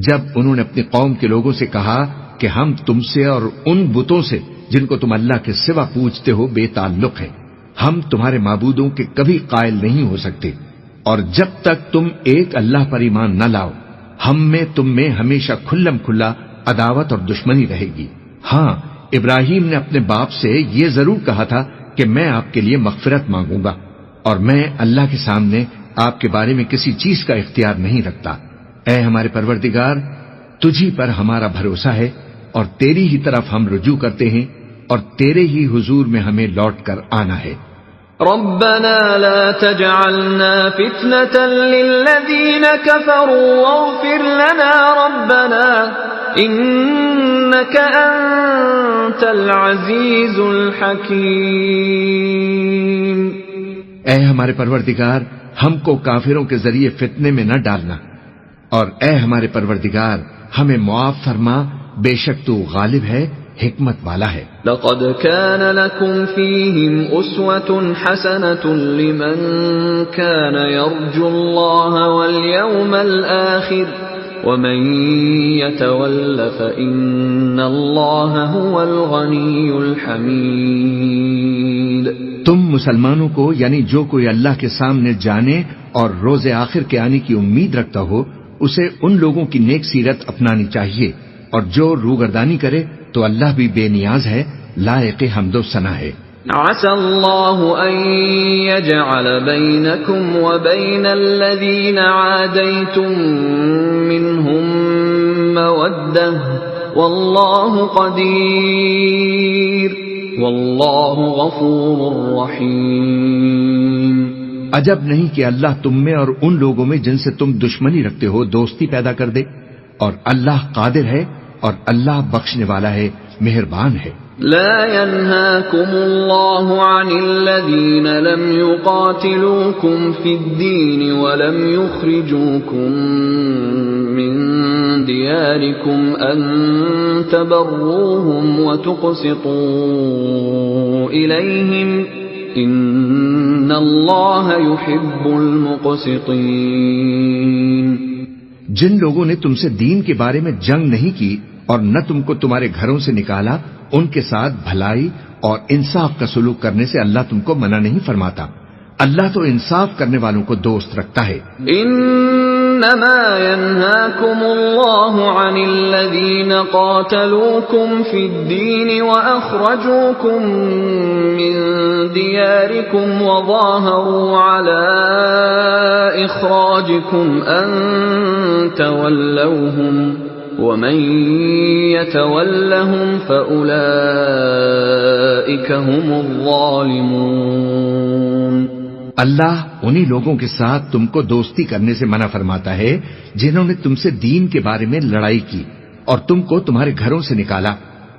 جب انہوں نے اپنی قوم کے لوگوں سے کہا کہ ہم تم سے اور ان بتوں سے جن کو تم اللہ کے سوا پوجتے ہو بے تعلق ہیں، ہم تمہارے معبودوں کے کبھی قائل نہیں ہو سکتے، اور جب تک تم ایک اللہ پر ایمان نہ لاؤ ہم میں تم میں ہمیشہ کھلم کھلا عداوت اور دشمنی رہے گی۔ ہاں، ابراہیم نے اپنے باپ سے یہ ضرور کہا تھا کہ میں آپ کے لیے مغفرت مانگوں گا، اور میں اللہ کے سامنے آپ کے بارے میں کسی چیز کا اختیار نہیں رکھتا۔ اے ہمارے پروردگار، تجھی پر ہمارا بھروسہ ہے اور تیری ہی طرف ہم رجوع کرتے ہیں، اور تیرے ہی حضور میں ہمیں لوٹ کر آنا ہے۔ ربنا لا تجعلنا فتنة للذين كفروا واغفر لنا ربنا إنك أنت العزيز الحكيم۔ اے ہمارے پروردگار، ہم کو کافروں کے ذریعے فتنے میں نہ ڈالنا، اور اے ہمارے پروردگار ہمیں معاف فرما، بے شک تو غالب ہے، حکمت والا ہے۔ لقد كان لكم فيهم أسوة حسنة لمن كان يرجو الله واليوم الآخر ومن يتول فإن الله هو الغني الحميد۔ تم مسلمانوں کو، یعنی جو کوئی اللہ کے سامنے جانے اور روز آخر کے آنے کی امید رکھتا ہو، اسے ان لوگوں کی نیک سیرت اپنانی چاہیے، اور جو روگردانی کرے تو اللہ بھی بے نیاز ہے، لائق حمد و ثنا ہے۔ عسى الله أن يجعل بينكم وبين الذين عاديتم منهم مودة والله قدير والله غفور رحيم۔ عجب نہیں کہ اللہ تم میں اور ان لوگوں میں جن سے تم دشمنی رکھتے ہو دوستی پیدا کر دے، اور اللہ قادر ہے اور اللہ بخشنے والا ہے، مہربان ہے۔ لا ينهاكم الله عن الذين لم يقاتلوكم في الدين ولم يخرجوكم من دياركم أن تبروهم وتقسطوا إليهم إن الله يحب المقسطين۔ جن لوگوں نے تم سے دین کے بارے میں جنگ نہیں کی اور نہ تم کو تمہارے گھروں سے نکالا، ان کے ساتھ بھلائی اور انصاف کا سلوک کرنے سے اللہ تم کو منع نہیں فرماتا۔ اللہ تو انصاف کرنے والوں کو دوست رکھتا ہے۔ انما ينهاكم الله عن الذين قاتلوكم في الدين واخرجوكم من دياركم وظاهروا على اخراجكم ان تولوهم ومن يتولهم فأولئك هم الظالمون۔ اللہ انہی لوگوں کے ساتھ تم کو دوستی کرنے سے منع فرماتا ہے جنہوں نے تم سے دین کے بارے میں لڑائی کی اور تم کو تمہارے گھروں سے نکالا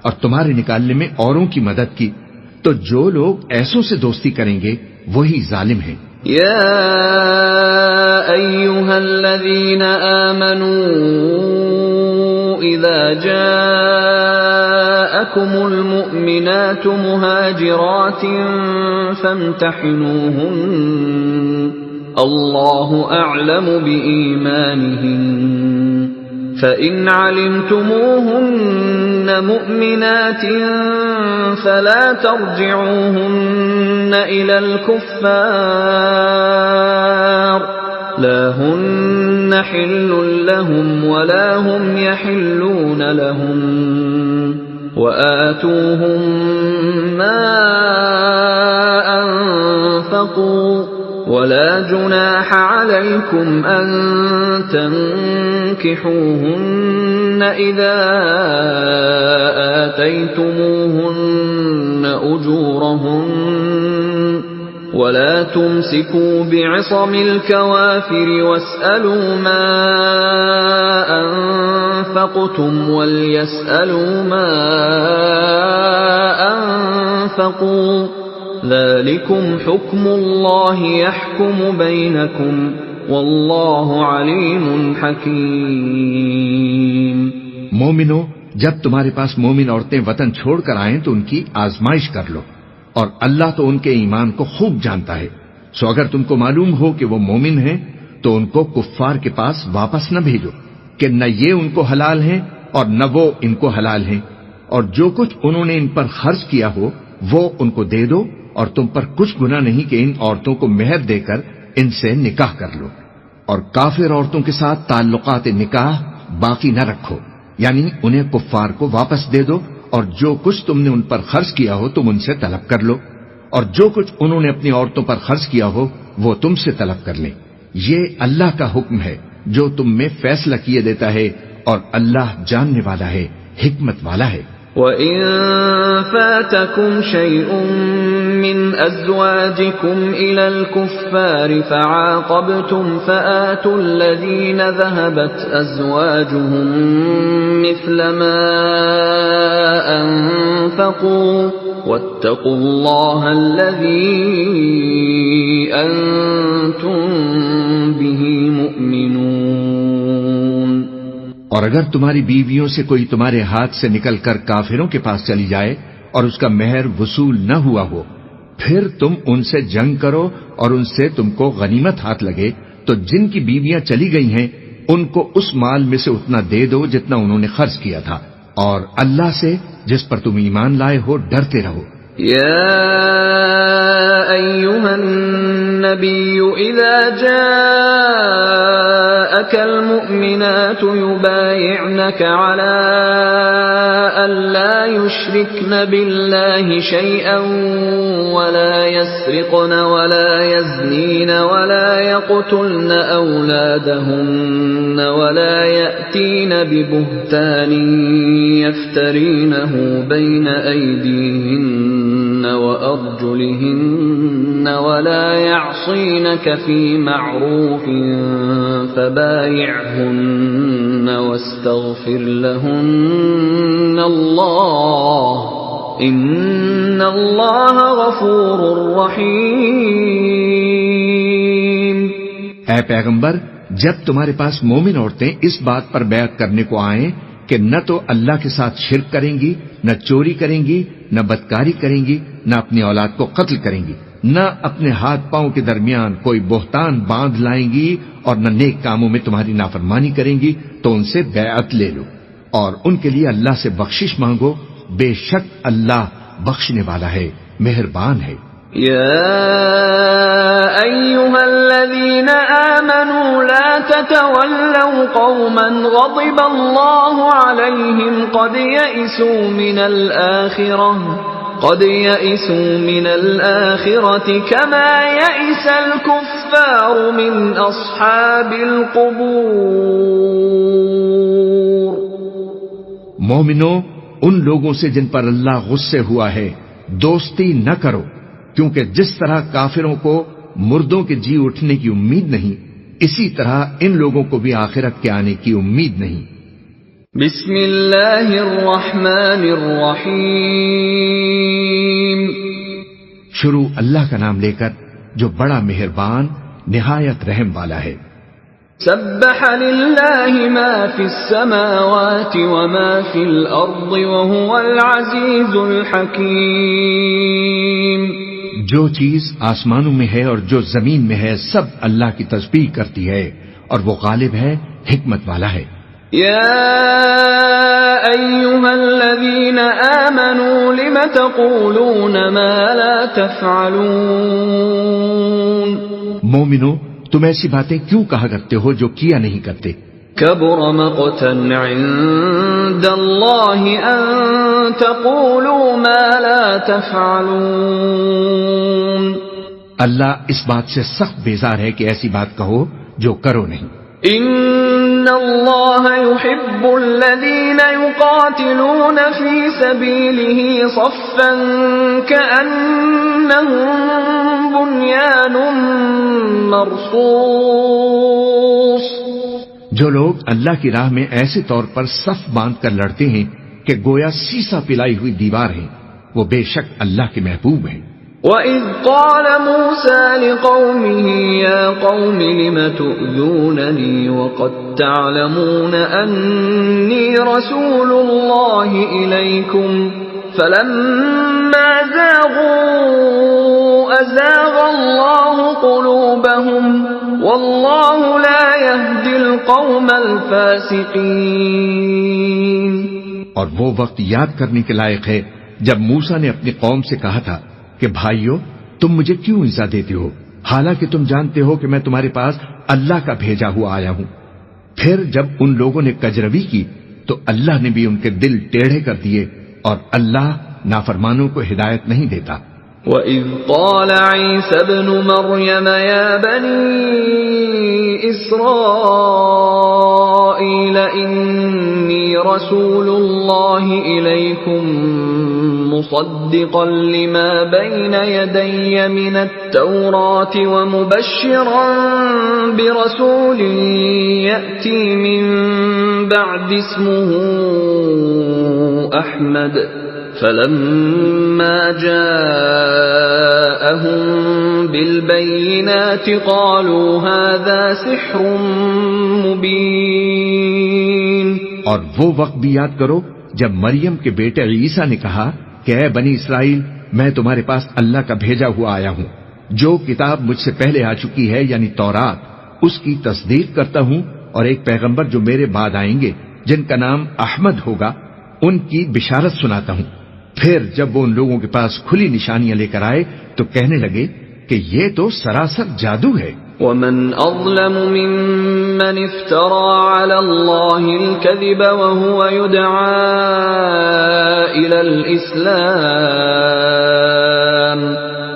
اور تمہارے نکالنے میں اوروں کی مدد کی، تو جو لوگ ایسوں سے دوستی کریں گے وہی ظالم ہیں۔ يا أيها الذين آمنوا إذا جاءكم المؤمنات مهاجرات فامتحنوهن الله أعلم بإيمانهن فإن علمتموهن مؤمنات فلا ترجعوهن إلى الكفار لا هن حل لهم ولا هم يحلون لهم وآتوهم ما أنفقوا ولا جناح عليكم أن تنكحوهن إذا آتيتموهن أجورهن ولا تمسكوا بعصم الكوافر واسألوا ما أنفقتم وليسألوا ما أنفقوا ذلكم حكم الله يحكم بينكم والله عليم حكيم۔ مومنو، جب تمہارے پاس مومن عورتیں وطن چھوڑ کر آئیں تو ان کی آزمائش کر لو، اور اللہ تو ان کے ایمان کو خوب جانتا ہے۔ سو اگر تم کو معلوم ہو کہ وہ مومن ہیں تو ان کو کفار کے پاس واپس نہ بھیجو کہ نہ یہ ان کو حلال ہیں اور نہ وہ ان کو حلال ہیں، اور جو کچھ انہوں نے ان پر خرچ کیا ہو وہ ان کو دے دو، اور تم پر کچھ گناہ نہیں کہ ان عورتوں کو مہر دے کر ان سے نکاح کر لو، اور کافر عورتوں کے ساتھ تعلقات نکاح باقی نہ رکھو، یعنی انہیں کفار کو واپس دے دو، اور جو کچھ تم نے ان پر خرچ کیا ہو تم ان سے طلب کر لو، اور جو کچھ انہوں نے اپنی عورتوں پر خرچ کیا ہو وہ تم سے طلب کر لیں۔ یہ اللہ کا حکم ہے جو تم میں فیصلہ کیے دیتا ہے، اور اللہ جاننے والا ہے، حکمت والا ہے۔ وَإِن فَاتَكُمْ شَيْءٌ مِّنْ أَزْوَاجِكُمْ إِلَى الْكُفَّارِ فَعَاقَبْتُمْ فَآتُوا الَّذِينَ ذَهَبَتْ أَزْوَاجُهُم مِّثْلَ مَا أَنفَقُوا وَاتَّقُوا اللَّهَ الَّذِي أَنتُم بِهِ مُؤْمِنُونَ۔ اور اگر تمہاری بیویوں سے کوئی تمہارے ہاتھ سے نکل کر کافروں کے پاس چلی جائے اور اس کا مہر وصول نہ ہوا ہو، پھر تم ان سے جنگ کرو اور ان سے تم کو غنیمت ہاتھ لگے، تو جن کی بیویاں چلی گئی ہیں ان کو اس مال میں سے اتنا دے دو جتنا انہوں نے خرچ کیا تھا، اور اللہ سے جس پر تم ایمان لائے ہو ڈرتے رہو۔ يا أيها النبي إذا جاءك المؤمنات يبايعنك على أن لا يشركن بالله شيئا ولا يسرقن ولا يزنين ولا يقتلن أولادهن ولا يأتين ببهتان يفترينه بين أيديهن وأرجلهن ولا يعصينك في معروف فبايعهن واستغفر لهن الله إن الله غفور رحيم۔ اے پیغمبر، جب تمہارے پاس مومن عورتیں اس بات پر بیعت کرنے کو آئیں کہ نہ تو اللہ کے ساتھ شرک کریں گی، نہ چوری کریں گی، نہ بدکاری کریں گی، نہ اپنی اولاد کو قتل کریں گی، نہ اپنے ہاتھ پاؤں کے درمیان کوئی بہتان باندھ لائیں گی، اور نہ نیک کاموں میں تمہاری نافرمانی کریں گی، تو ان سے بیعت لے لو اور ان کے لیے اللہ سے بخشش مانگو، بے شک اللہ بخشنے والا ہے، مہربان ہے۔ يا أيها الذين آمنوا لا تتولوا قوما غضب الله عليهم قد يئسوا من الآخرة كما يئس الكفار من أصحاب القبور۔ مومنو، ان لوگوں سے جن پر اللہ غصے ہوا ہے دوستی نہ کرو، کیونکہ جس طرح کافروں کو مردوں کے جی اٹھنے کی امید نہیں، اسی طرح ان لوگوں کو بھی آخرت کے آنے کی امید نہیں۔ بسم اللہ الرحمن الرحیم. شروع اللہ کا نام لے کر جو بڑا مہربان نہایت رحم والا ہے. سبح للہ ما فی السماوات وما فی الارض وهو العزیز الحکیم. جو چیز آسمانوں میں ہے اور جو زمین میں ہے سب اللہ کی تسبیح کرتی ہے اور وہ غالب ہے، حکمت والا ہے. یا ایھا الذین آمنوا لم تقولون ما لا تفعلون. مومنو، تم ایسی باتیں کیوں کہا کرتے ہو جو کیا نہیں کرتے؟ کبر مقتا عند اللہ ان تقولوا ما لا تفعلون. اللہ اس بات سے سخت بیزار ہے کہ ایسی بات کہو جو کرو نہیں. ان اللہ يحب الذین یقاتلون فی سبیلہ صفا کأنہم بنیان مرصوص. جو لوگ اللہ کی راہ میں ایسے طور پر صف باندھ کر لڑتے ہیں کہ گویا سیسا پلائی ہوئی دیوار ہیں، وہ بے شک اللہ کے محبوب ہیں. وَإِذْ قَالَ مُوسَى لِقَوْمِهِ يَا قَوْمِ لِمَ تُؤْذُونَنِي وَقَدْ تَعْلَمُونَ أَنِّي رَسُولُ اللَّهِ إِلَيْكُمْ فَلَمَّا زَاغُوا أَزَاغَ اللَّهُ قُلُوبَهُمْ وَاللَّهُ لَا يَهْدِي الْقَوْمَ الْفَاسِقِينَ. اور وہ وقت یاد کرنے کے لائق ہے جب موسیٰ نے اپنی قوم سے کہا تھا کہ بھائیو، تم مجھے کیوں ایذا دیتے ہو حالانکہ تم جانتے ہو کہ میں تمہارے پاس اللہ کا بھیجا ہوا آیا ہوں. پھر جب ان لوگوں نے کجروی کی تو اللہ نے بھی ان کے دل ٹیڑھے کر دیے، اور اللہ نافرمانوں کو ہدایت نہیں دیتا. وَإِذْ قَالَ عِيسَى ابْنُ مَرْيَمَ يَا بَنِي إِسْرَائِيلَ إِنِّي رَسُولُ اللَّهِ إِلَيْكُمْ مُصَدِّقًا لِمَا بَيْنَ يَدَيَّ مِنَ التَّوْرَاةِ وَمُبَشِّرًا بِرَسُولٍ يَأْتِي مِن بَعْدِ اسْمُهُ أَحْمَدُ. فَلَمَّا جَاءَهُم بِالْبَيِّنَاتِ قَالُوا هَذَا سِحْرٌ مُبِينٌ. اور وہ وقت بھی یاد کرو جب مریم کے بیٹے عیسیٰ نے کہا کہ اے بنی اسرائیل، میں تمہارے پاس اللہ کا بھیجا ہوا آیا ہوں. جو کتاب مجھ سے پہلے آ چکی ہے یعنی تورات، اس کی تصدیق کرتا ہوں، اور ایک پیغمبر جو میرے بعد آئیں گے جن کا نام احمد ہوگا، ان کی بشارت سناتا ہوں. پھر جب وہ ان لوگوں کے پاس کھلی نشانیاں لے کر آئے تو کہنے لگے کہ یہ تو سراسر جادو ہے. وَمَنْ أَظْلَمُ مِمَّنِ افْتَرَى عَلَى اللَّهِ الْكَذِبَ وَهُوَ يُدْعَى إِلَى الْإِسْلَامِ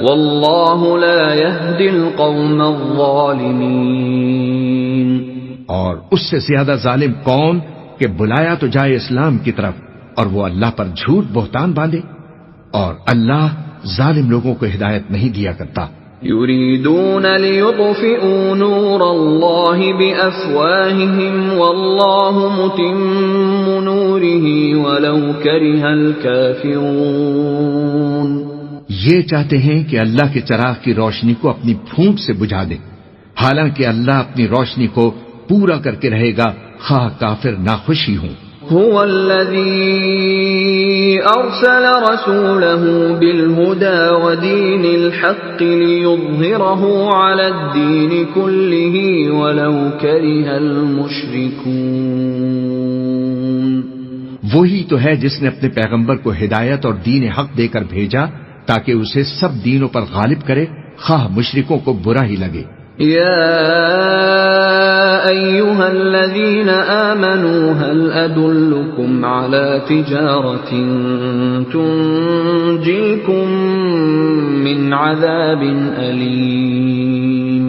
وَاللَّهُ لَا يَهْدِي الْقَوْمَ الظَّالِمِينَ. اور اس سے زیادہ ظالم کون کہ بلایا تو جائے اسلام کی طرف اور وہ اللہ پر جھوٹ بہتان باندھے، اور اللہ ظالم لوگوں کو ہدایت نہیں دیا کرتا. يريدون ليطفئوا نور الله بأفواههم والله متم نوره ولو كره الكافرون. یہ چاہتے ہیں کہ اللہ کے چراغ کی روشنی کو اپنی پھونک سے بجھا دیں، حالانکہ اللہ اپنی روشنی کو پورا کر کے رہے گا خواہ کافر ناخوشی ہوں. هو الذي أرسل رسوله بالهدى ودين الحق ليظهره على الدين كله ولو كره المشركون. وہی تو ہے جس نے اپنے پیغمبر کو ہدایت اور دین حق دے کر بھیجا تاکہ اسے سب دینوں پر غالب کرے خواہ مشرکوں کو برا ہی لگے. يا أيها الذين آمنوا هل أدلكم على تجارة تنجيكم من عذاب أليم.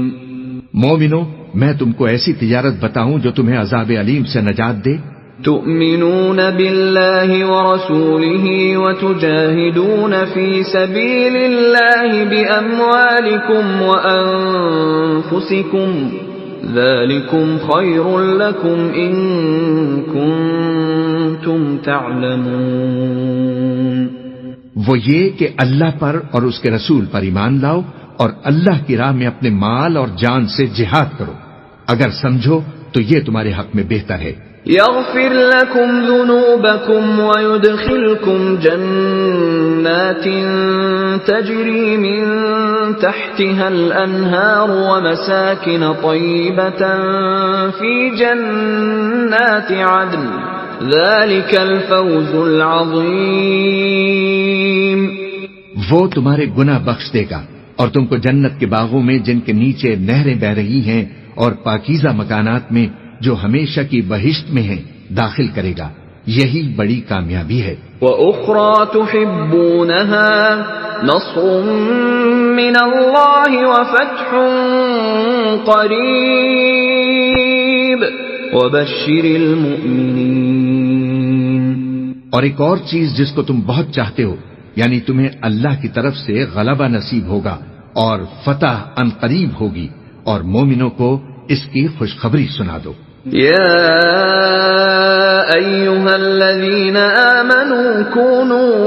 مومنو، میں تم کو ایسی تجارت بتاؤں جو تمہیں عذاب علیم سے نجات دے. تؤمنون بالله ورسوله وتجاهدون في سبيل الله بأموالكم وأنفسكم ذلكم خير لكم إن كنتم تعلمون. وہ یہ کہ اللہ پر اور اس کے رسول پر ایمان لاؤ اور اللہ کی راہ میں اپنے مال اور جان سے جہاد کرو. اگر سمجھو تو یہ تمہارے حق میں بہتر ہے. يغفر لكم ذنوبكم ويدخلكم جنات تجري من تحتها الأنهار ومساكن طيبة في جنات عدن ذلك الفوز العظيم. وہ تمہارے گناہ بخش دے گا اور تم کو جنت کے باغوں میں جن کے نیچے نہریں بہ رہی ہیں اور پاکیزہ مکانات میں جو ہمیشہ کی بہشت میں ہیں داخل کرے گا. یہی بڑی کامیابی ہے. وَأُخْرَى تُحِبُّونَهَا نَصْرٌ مِّنَ اللَّهِ وَفَتْحٌ قَرِيبٌ وَبَشِّرِ الْمُؤْمِنِينَ. اور ایک اور چیز جس کو تم بہت چاہتے ہو، یعنی تمہیں اللہ کی طرف سے غلبہ نصیب ہوگا اور فتح ان قریب ہوگی، اور مومنوں کو اس کی خوشخبری سنا دو. يا أيها الذين آمنوا كونوا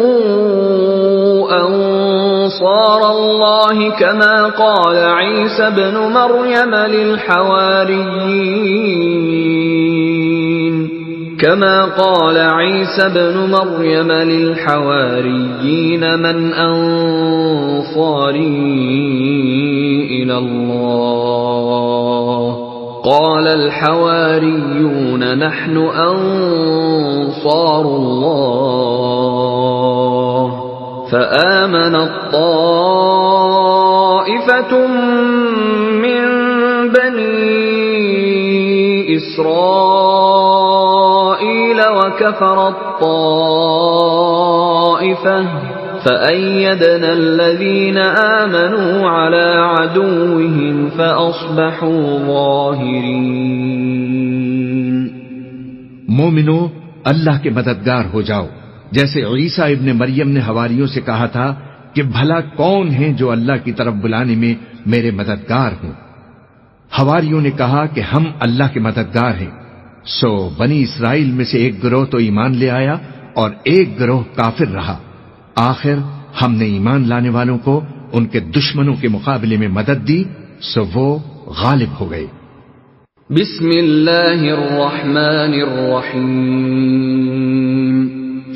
أنصار الله كما قال عيسى ابن مريم للحواريين من أنصاري إلى الله قال الحواريون نحن أنصار الله فآمنت طائفة من بني إسرائيل وكفرت طائفة فأيدنا الذين آمنوا على عدوهم فأصبحوا ظاهرين. مومنو، اللہ کے مددگار ہو جاؤ، جیسے عیسیٰ ابن مریم نے حواریوں سے کہا تھا کہ بھلا کون ہیں جو اللہ کی طرف بلانے میں میرے مددگار ہوں. حواریوں نے کہا کہ ہم اللہ کے مددگار ہیں. سو بنی اسرائیل میں سے ایک گروہ تو ایمان لے آیا اور ایک گروہ کافر رہا. آخر ہم نے ایمان لانے والوں کو ان کے دشمنوں کے مقابلے میں مدد دی، سو وہ غالب ہو گئے. بسم اللہ الرحمن الرحیم.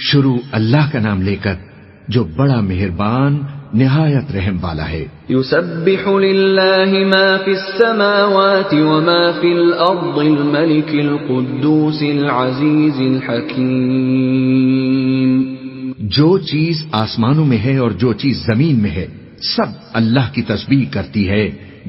شروع اللہ کا نام لے کر جو بڑا مہربان نہایت رحم والا ہے. یسبح للہ ما فی السماوات وما فی الارض الملک القدوس العزیز الحکیم. جو چیز آسمانوں میں ہے اور جو چیز زمین میں ہے سب اللہ کی تسبیح کرتی ہے،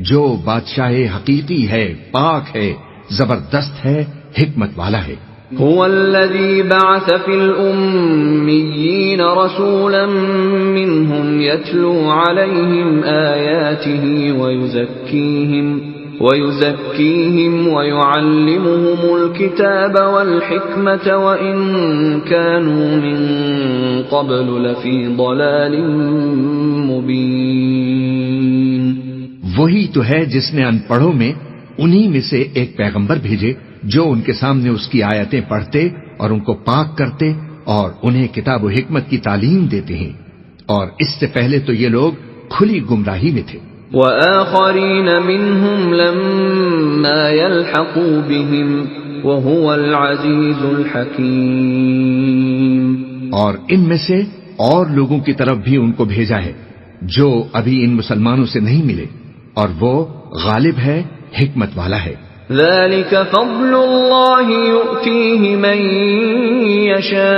جو بادشاہ حقیقی ہے، پاک ہے، زبردست ہے، حکمت والا ہے. هو الذي بعث في الأميين رسولا منهم يتلو عليهم آياته ويزكيهم ويعلمهم الكتاب والحكمة وإن كانوا من قبل لفي ضلال مبين. وہی تو ہے جس نے ان پڑھوں میں انہی میں سے ایک پیغمبر بھیجے جو ان کے سامنے اس کی آیتیں پڑھتے اور ان کو پاک کرتے اور انہیں کتاب و حکمت کی تعلیم دیتے ہیں، اور اس سے پہلے تو یہ لوگ کھلی گمراہی میں تھے. وآخرین منہم لما يلحقوا بهم وهو العزیز الحکیم. اور ان میں سے اور لوگوں کی طرف بھی ان کو بھیجا ہے جو ابھی ان مسلمانوں سے نہیں ملے، اور وہ غالب ہے، حکمت والا ہے. ذلك فضل اللہ یؤتیہ من یشاء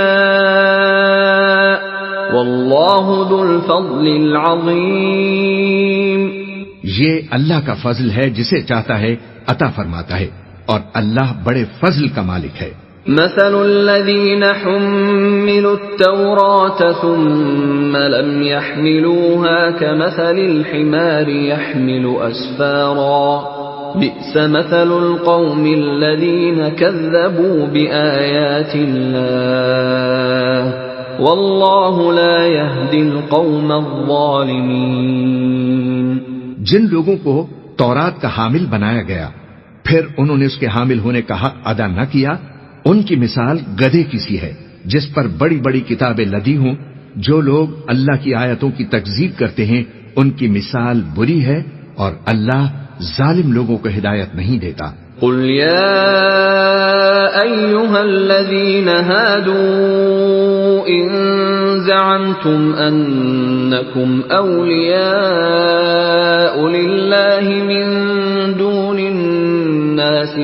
واللہ ذو الفضل العظیم. یہ اللہ کا فضل ہے، جسے چاہتا ہے عطا فرماتا ہے، اور اللہ بڑے فضل کا مالک ہے. مثل الذين حملوا التوراة ثم لم يحملوها كمثل الحمار يحمل أسفارا بئس مثل القوم الذين كذبوا بآيات الله والله لا يهدي القوم الظالمين. جن لوگوں کو تورات کا حامل بنایا گیا پھر انہوں نے اس کے حامل ہونے کا حق ادا نہ کیا، ان کی مثال گدھے کی سی ہے جس پر بڑی بڑی کتابیں لدی ہوں، جو لوگ اللہ کی آیتوں کی تکذیب کرتے ہیں ان کی مثال بری ہے، اور اللہ ظالم لوگوں کو ہدایت نہیں دیتا۔ قل يا أيها الذين هادوا إن زعمتم أنكم أولياء لله من دون الناس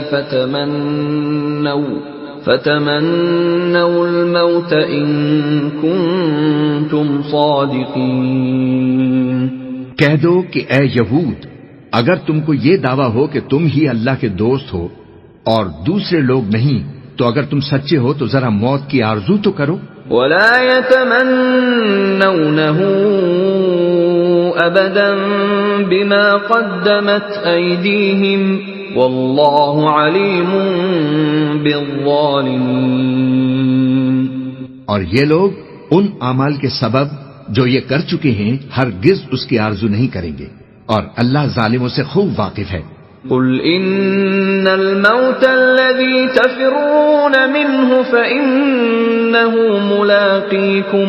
فتمنوا الموت إن كنتم صادقين۔ کہہ دو کہ اے یہود، اگر تم کو یہ دعویٰ ہو کہ تم ہی اللہ کے دوست ہو اور دوسرے لوگ نہیں، تو اگر تم سچے ہو تو ذرا موت کی آرزو تو کرو۔ ولا يتمنونه أبدا بما قدمت أيديهم والله عليم بالظالمين۔ اور یہ لوگ ان اعمال کے سبب جو یہ کر چکے ہیں ہرگز اس کی آرزو نہیں کریں گے، اور اللہ ظالموں سے خوب واقف ہے۔ قل إن الموت الذي تفرون منه فإنه ملاقيكم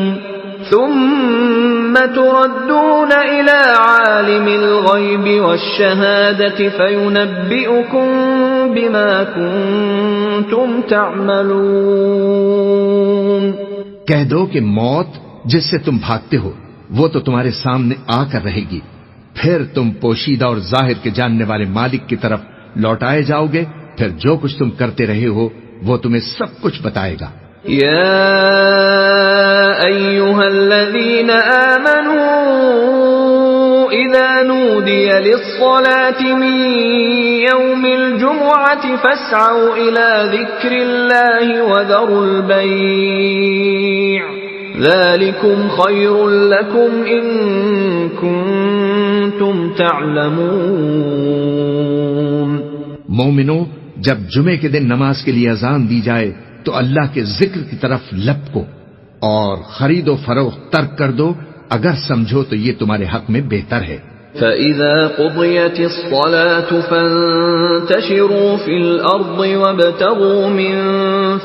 ثم تردون إلى عالم الغيب والشهادة فينبئكم بما كنتم تعملون۔ کہہ دو کہ موت جس سے تم بھاگتے ہو وہ تو تمہارے سامنے آ کر رہے گی، پھر تم پوشیدہ اور ظاہر کے جاننے والے مالک کی طرف لوٹائے جاؤ گے، پھر جو کچھ تم کرتے رہے ہو وہ تمہیں سب کچھ بتائے گا۔ یا ایھا الذین آمنوا اذا نودی للصلاة من یوم الجمعة فاسعوا الى ذکر اللہ وذروا البیع ذلكم خير لكم إن كنتم تعلمون۔ مومنو، جب جمعے کے دن نماز کے لیے اذان دی جائے تو اللہ کے ذکر کی طرف لپکو اور خرید و فروخت ترک کر دو اگر سمجھو تو یہ تمہارے حق میں بہتر ہے۔ فَإِذَا قُضِيَتِ الصَّلَاةُ فَانتَشِرُوا فِي الْأَرْضِ وَابْتَغُوا مِن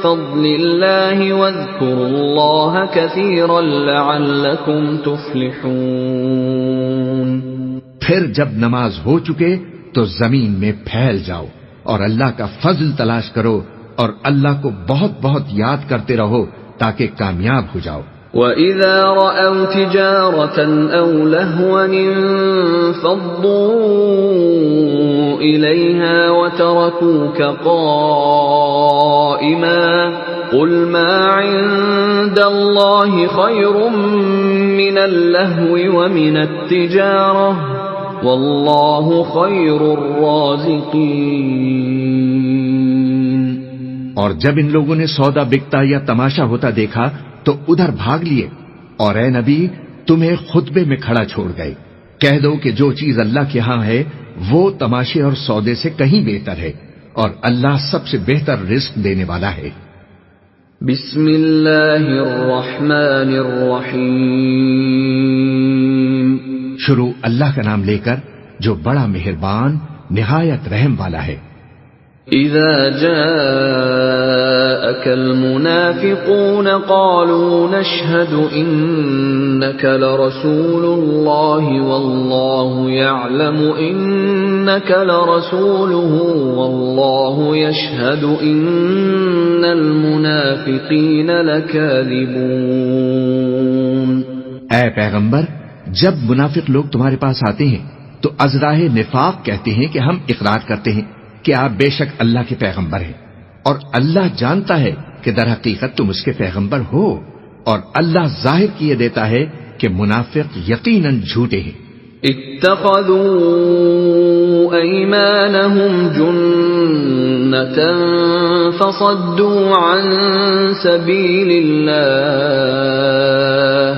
فَضْلِ اللَّهِ وَاذْكُرُوا اللَّهَ كَثِيرًا لَعَلَّكُمْ تُفْلِحُونَ۔ پھر جب نماز ہو چکے تو زمین میں پھیل جاؤ اور اللہ کا فضل تلاش کرو اور اللہ کو بہت بہت یاد کرتے رہو تاکہ کامیاب ہو جاؤ۔ وَإِذَا رَأَوْا تِجَارَةً أَوْ لَهْوًا انفَضُّوا إِلَيْهَا وَتَرَكُوكَ قَائِمًا قُلْ مَا عِندَ اللَّهِ خَيْرٌ مِّنَ اللَّهْوِ وَمِنَ التِّجَارَةِ وَاللَّهُ خَيْرُ الرَّازِقِينَ۔ اور جب ان لوگوں نے سودا بکتا یا تماشا ہوتا دیکھا تو ادھر بھاگ لیے، اور اے نبی تمہیں خطبے میں کھڑا چھوڑ گئے۔ کہہ دو کہ جو چیز اللہ کے ہاں ہے وہ تماشے اور سودے سے کہیں بہتر ہے، اور اللہ سب سے بہتر رزق دینے والا ہے۔ بسم اللہ الرحمن الرحیم۔ شروع اللہ کا نام لے کر جو بڑا مہربان نہایت رحم والا ہے۔ اذا جاءك المنافقون قالوا نشهد انك لرسول الله والله يعلم انك لرسوله والله يشهد ان المنافقين لكاذبون۔ اے پیغمبر، جب منافق لوگ تمہارے پاس آتے ہیں تو ازراہ نفاق کہتے ہیں کہ ہم اقرار کرتے ہیں کہ آپ بے شک اللہ کے پیغمبر ہیں، اور اللہ جانتا ہے کہ در حقیقت تم اس کے پیغمبر ہو، اور اللہ ظاہر کیے دیتا ہے کہ منافق یقیناً جھوٹے ہیں۔ اتخذوا ایمانہم جنة فصدوا عن سبیل اللہ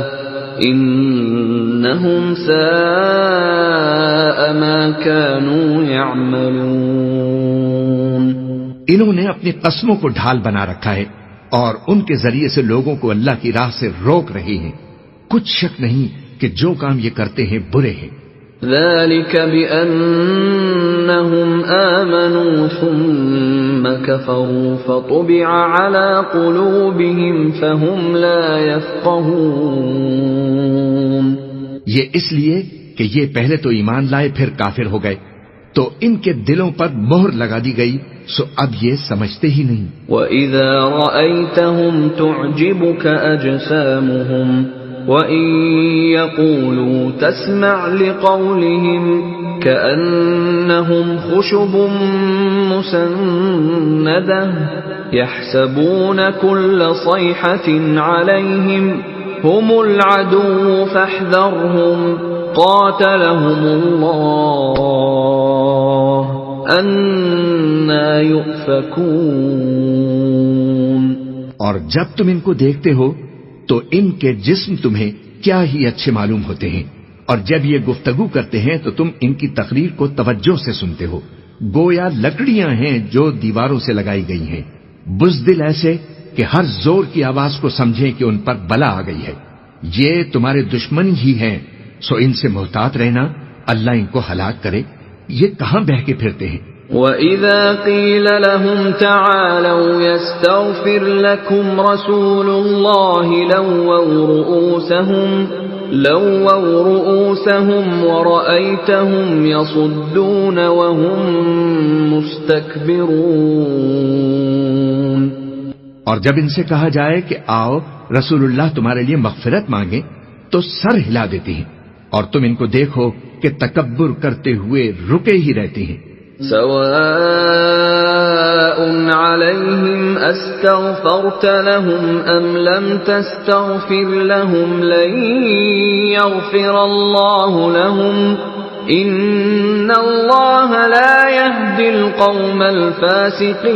انہم ساء ما كانوا يعملون۔ انہوں نے اپنی قسموں کو ڈھال بنا رکھا ہے اور ان کے ذریعے سے لوگوں کو اللہ کی راہ سے روک رہے ہیں۔ کچھ شک نہیں کہ جو کام یہ کرتے ہیں برے ہیں۔ ذلك بأنهم آمنوا ثم كفروا فطبع على قلوبهم فهم لا يفقهون. یہ اس لیے کہ یہ پہلے تو ایمان لائے پھر کافر ہو گئے تو ان کے دلوں پر مہر لگا دی گئی، سو اب یہ سمجھتے ہی نہیں. وَإِذَا رَأَيْتَهُمْ تُعْجِبُكَ أَجْسَامُهُمْ وَإِن يَقُولُوا تَسْمَعْ لِقَوْلِهِمْ كَأَنَّهُمْ خُشُبٌ مُّسَنَّدَةٌ يَحْسَبُونَ كُلَّ صَيْحَةٍ عَلَيْهِمْ هُمُ الْعَدُوُّ فَاحْذَرْهُمْ قَاتَلَهُمُ اللَّهُ أَنَّى يُؤْفَكُونَ. اور جب تم ان کو دیکھتے ہو تو ان کے جسم تمہیں کیا ہی اچھے معلوم ہوتے ہیں، اور جب یہ گفتگو کرتے ہیں تو تم ان کی تقریر کو توجہ سے سنتے ہو، گویا لکڑیاں ہیں جو دیواروں سے لگائی گئی ہیں، بزدل ایسے کہ ہر زور کی آواز کو سمجھیں کہ ان پر بلا آ گئی ہے. یہ تمہارے دشمن ہی ہیں، سو ان سے محتاط رہنا، اللہ ان کو ہلاک کرے. یہ کہاں بہہ کے پھرتے ہیں. وَإِذَا قِيلَ لَهُمْ تَعَالَوْا يَسْتَغْفِرْ لَكُمْ رَسُولُ اللَّهِ لَوَّوْا رُؤُوسَهُمْ وَرَأَيْتَهُمْ يَصُدُّونَ وَهُمْ مُسْتَكْبِرُونَ. اور جب ان سے کہا جائے کہ آؤ رسول اللہ تمہارے لیے مغفرت مانگے تو سر ہلا دیتے ہیں، اور تم ان کو دیکھو کہ تکبر کرتے ہوئے رکے ہی رہتے ہیں. سواء عليهم استغفرت لهم ام لم تستغفر لهم لن يغفر الله لهم ان الله لا يهدي القوم الفاسقين.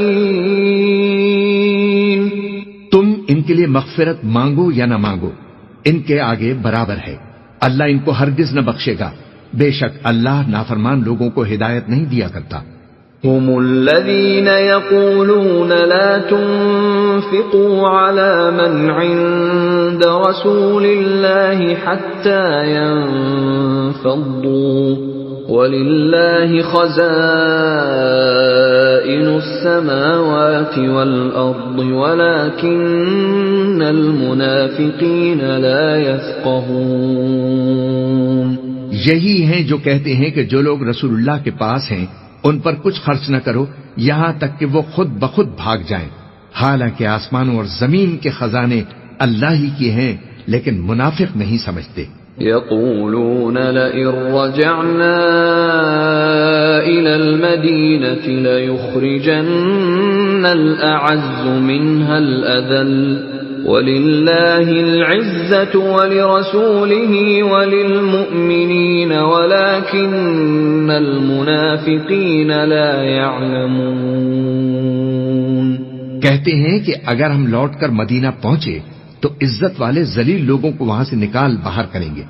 تم ان کے لیے مغفرت مانگو یا نہ مانگو، ان کے آگے برابر ہے، اللہ ان کو ہرگز نہ بخشے گا، بے شک اللہ نافرمان لوگوں کو ہدایت نہیں دیا کرتا. هم الذين يقولون لا تنفقوا على من عند رسول الله حتى ينفضوا ولله خزائن السماوات والأرض ولكن المنافقين لا يفقهون. یہی ہیں جو کہتے ہیں کہ جو لوگ رسول اللہ کے پاس ہیں ان پر کچھ خرچ نہ کرو یہاں تک کہ وہ خود بخود بھاگ جائیں، حالانکہ آسمانوں اور زمین کے خزانے اللہ ہی کی ہیں، لیکن منافق نہیں سمجھتے. يقولون لئن رجعنا إلى المدينة ليخرجن الأعز منها الأذل وَلِلَّهِ الْعِزَّةُ وَلِرَسُولِهِ وَلِلْمُؤْمِنِينَ وَلَكِنَّ الْمُنَافِقِينَ لَا يَعْلَمُونَ. کہتے ہیں کہ اگر ہم لوٹ کر مدینہ پہنچے تو عزت والے ذلیل لوگوں کو وہاں سے نکال باہر کریں گے،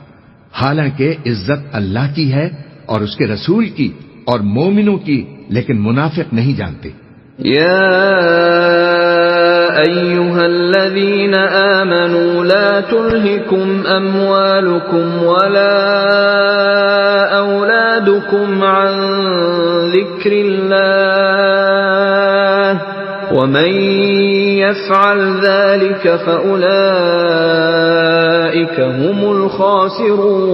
حالانکہ عزت اللہ کی ہے اور اس کے رسول کی اور مومنوں کی، لیکن منافق نہیں جانتے. أيها الذين آمنوا لا تلهكم أموالكم ولا أولادكم عن ذكر الله ومن يفعل ذلك فأولئك هم الخاسرون.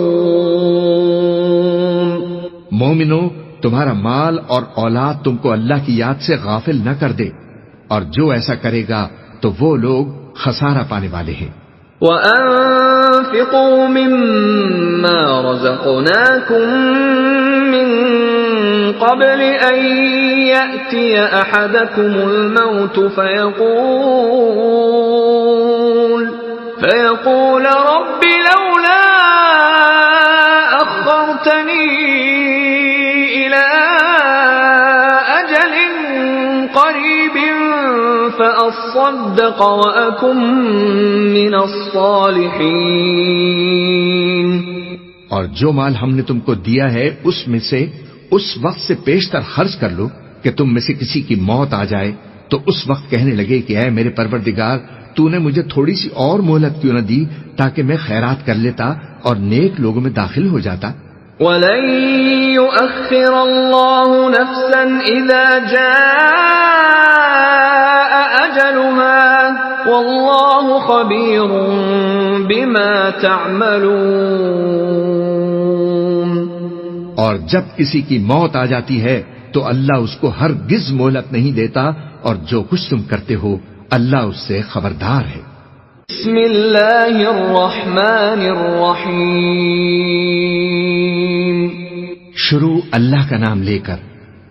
مومنو، تمہارا مال اور اولاد تم کو اللہ کی یاد سے غافل نہ کر دے، اور جو ایسا کرے گا تو وہ لوگ خسارہ پانے والے ہیں. وَأَنفِقُوا مِمَّا رَزَقْنَاكُم مِّن قَبْلِ أَن يَأْتِيَ أَحَدَكُمُ الْمَوْتُ فَيَقُولَ رَبِّ لَوْلَا أَخَّرْتَنِي إِلَىٰ أَجَلٍ قَرِيبٍ فَأَصَّدَّقَ وَأَكُن مِّنَ الصَّالِحِينَ. اور جو مال ہم نے تم کو دیا ہے اس میں سے اس وقت سے پیشتر خرچ کر لو کہ تم میں سے کسی کی موت آ جائے تو اس وقت کہنے لگے کہ اے میرے پروردگار، تو نے مجھے تھوڑی سی اور مہلت کیوں نہ دی تاکہ میں خیرات کر لیتا اور نیک لوگوں میں داخل ہو جاتا. وَلَن يُؤَخِّرَ اللَّهُ نَفْسًا إِذَا جَاءَ أَجَلُهَا وَاللَّهُ خَبِيرٌ بِمَا تَعْمَلُونَ۔ اور جب کسی کی موت آ جاتی ہے تو اللہ اس کو ہرگز مہلت نہیں دیتا، اور جو کچھ تم کرتے ہو اللہ اس سے خبردار ہے۔ بسم اللہ الرحمن الرحیم۔ شروع اللہ کا نام لے کر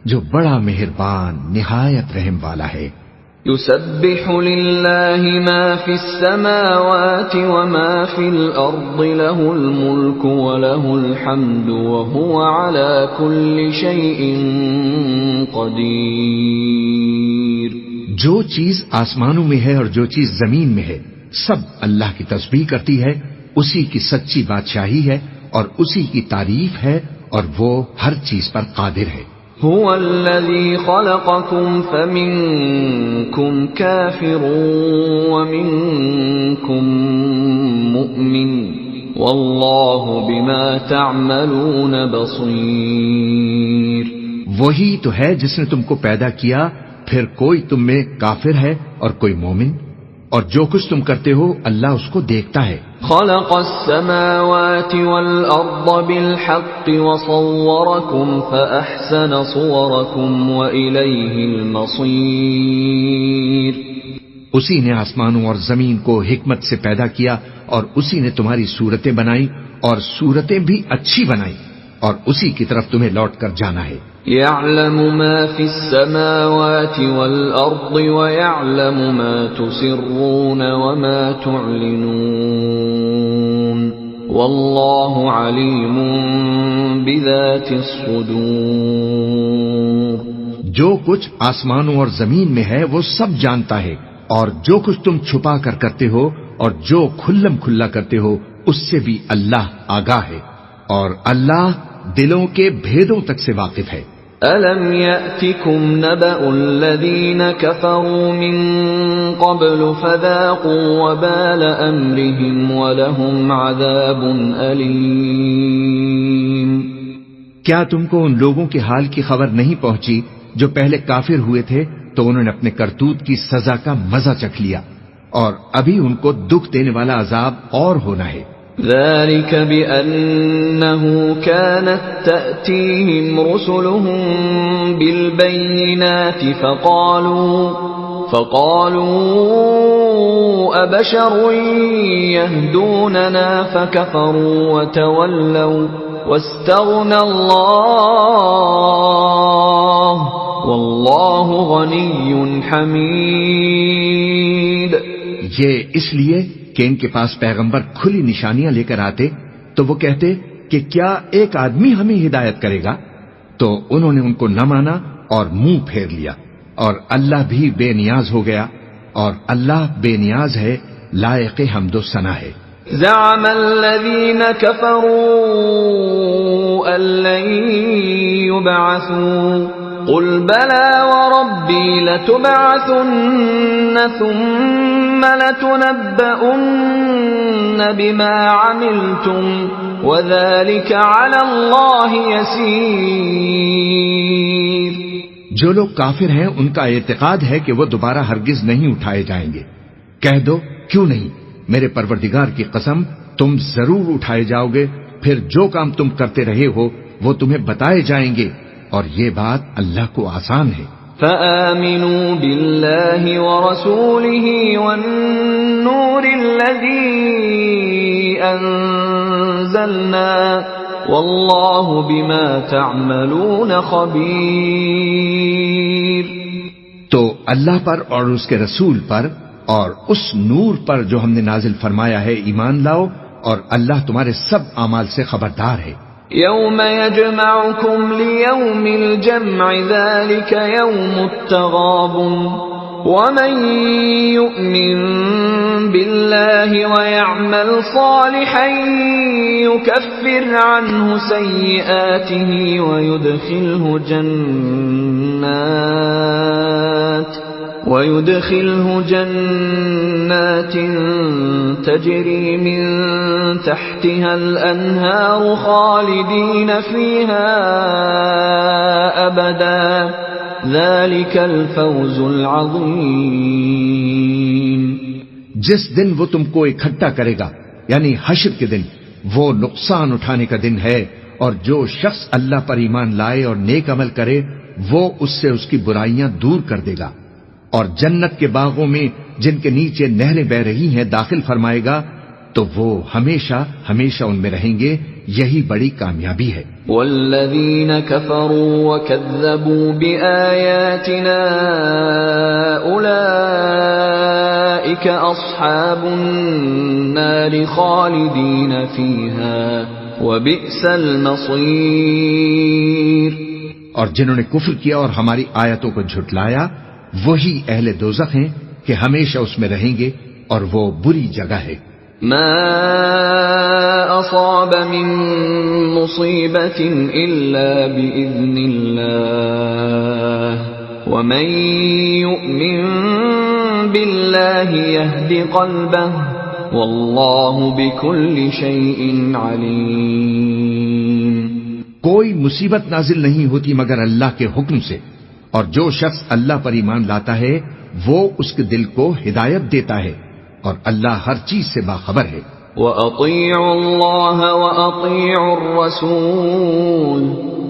جو بڑا مہربان نہایت رحم والا ہے۔ یسبح للہ ما فی السماوات وما فی الارض له الملک وله الحمد وهو على كل شیء قدیر۔ جو چیز آسمانوں میں ہے اور جو چیز زمین میں ہے سب اللہ کی تسبیح کرتی ہے، اسی کی سچی بادشاہی ہے اور اسی کی تعریف ہے، اور وہ ہر چیز پر قادر ہے۔ هو الذي خلقكم فمنكم كافر ومنكم مؤمن والله بما تعملون بصير۔ وہی تو ہے جس نے تم کو پیدا کیا، پھر کوئی تم میں کافر ہے اور کوئی مومن، اور جو کچھ تم کرتے ہو اللہ اس کو دیکھتا ہے۔ خلق السماوات والأرض بالحق وصوركم فأحسن صوركم وإليه المصير۔ اسی نے آسمانوں اور زمین کو حکمت سے پیدا کیا اور اسی نے تمہاری صورتیں بنائی اور صورتیں بھی اچھی بنائی، اور اسی کی طرف تمہیں لوٹ کر جانا ہے۔ يعلم ما في السماوات والأرض ويعلم ما تسرون وما تعلنون والله عليم بذات الصدور۔ جو کچھ آسمانوں اور زمین میں ہے وہ سب جانتا ہے، اور جو کچھ تم چھپا کر کرتے ہو اور جو کھلم کھلا کرتے ہو اس سے بھی اللہ آگاہ ہے، اور اللہ دلوں کے بھیدوں تک سے واقف ہے۔ أَلَمْ يَأْتِكُمْ نَبَأُ الَّذِينَ كَفَرُوا مِن قَبْلُ فَذَاقُوا وَبَالَ أَمْرِهِمْ وَلَهُمْ عَذَابٌ أَلِيمٌ۔ کیا تم کو ان لوگوں کے حال کی خبر نہیں پہنچی جو پہلے کافر ہوئے تھے تو انہوں نے اپنے کرتوت کی سزا کا مزہ چکھ لیا، اور ابھی ان کو دکھ دینے والا عذاب اور ہونا ہے۔ ذلك بأنه كانت تأتيهم رسلهم بالبينات فقالوا أبشر يهدوننا فكفروا وتولوا واستغنى الله والله غني حميد۔ یہ اس لیے کہ ان کے پاس پیغمبر کھلی نشانیاں لے کر آتے تو وہ کہتے کہ کیا ایک آدمی ہمیں ہدایت کرے گا، تو انہوں نے ان کو نہ مانا اور منہ پھیر لیا، اور اللہ بھی بے نیاز ہو گیا، اور اللہ بے نیاز ہے، لائق حمد و ثنا ہے۔ زعم الذين كفروا أن لن يبعثوا قل بلى وربي لتبعثن ثم لتنبؤن بما عملتم وذلك على الله يسير۔ جو لوگ کافر ہیں ان کا اعتقاد ہے کہ وہ دوبارہ ہرگز نہیں اٹھائے جائیں گے۔ کہہ دو کیوں نہیں، میرے پروردگار کی قسم تم ضرور اٹھائے جاؤ گے، پھر جو کام تم کرتے رہے ہو وہ تمہیں بتائے جائیں گے، اور یہ بات اللہ کو آسان ہے۔ فآمنوا بالله ورسوله والنور الذي أنزلنا والله بما تعملون خبير۔ تو اللہ پر اور اس کے رسول پر اور اس نور پر جو ہم نے نازل فرمایا ہے ایمان لاؤ، اور اللہ تمہارے سب اعمال سے خبردار ہے۔ يوم يجمعكم ليوم الجمع ذلك يوم التغابن ومن يؤمن بالله ويعمل صالحا يكفر عنه سيئاته وَيُدْخِلْهُ جَنَّاتٍ تَجْرِي مِن تَحْتِهَا الْأَنْهَارُ خَالِدِينَ فِيهَا أَبَدًا ذَلِكَ الْفَوْزُ الْعَظِيمُ۔ جس دن وہ تم کو اکٹھا کرے گا یعنی حشر کے دن، وہ نقصان اٹھانے کا دن ہے، اور جو شخص اللہ پر ایمان لائے اور نیک عمل کرے وہ اس سے اس کی برائیاں دور کر دے گا، اور جنت کے باغوں میں جن کے نیچے نہریں بہ رہی ہیں داخل فرمائے گا، تو وہ ہمیشہ ہمیشہ ان میں رہیں گے، یہی بڑی کامیابی ہے۔ والذین کفروا وکذبوا بآیاتنا اولئک اصحاب النار خالدین فیہا وبئس المصیر۔ اور جنہوں نے کفر کیا اور ہماری آیتوں کو جھٹلایا وہی اہل دوزخ ہیں کہ ہمیشہ اس میں رہیں گے، اور وہ بری جگہ ہے۔ ما اصاب من مصیبت الا باذن اللہ ومن یؤمن باللہ یہد قلبہ واللہ بکل شیء علیم۔ کوئی مصیبت نازل نہیں ہوتی مگر اللہ کے حکم سے، اور جو شخص اللہ پر ایمان لاتا ہے وہ اس کے دل کو ہدایت دیتا ہے، اور اللہ ہر چیز سے باخبر ہے۔ وَأَطِيعُوا اللَّهَ وَأَطِيعُوا الرَّسُولَ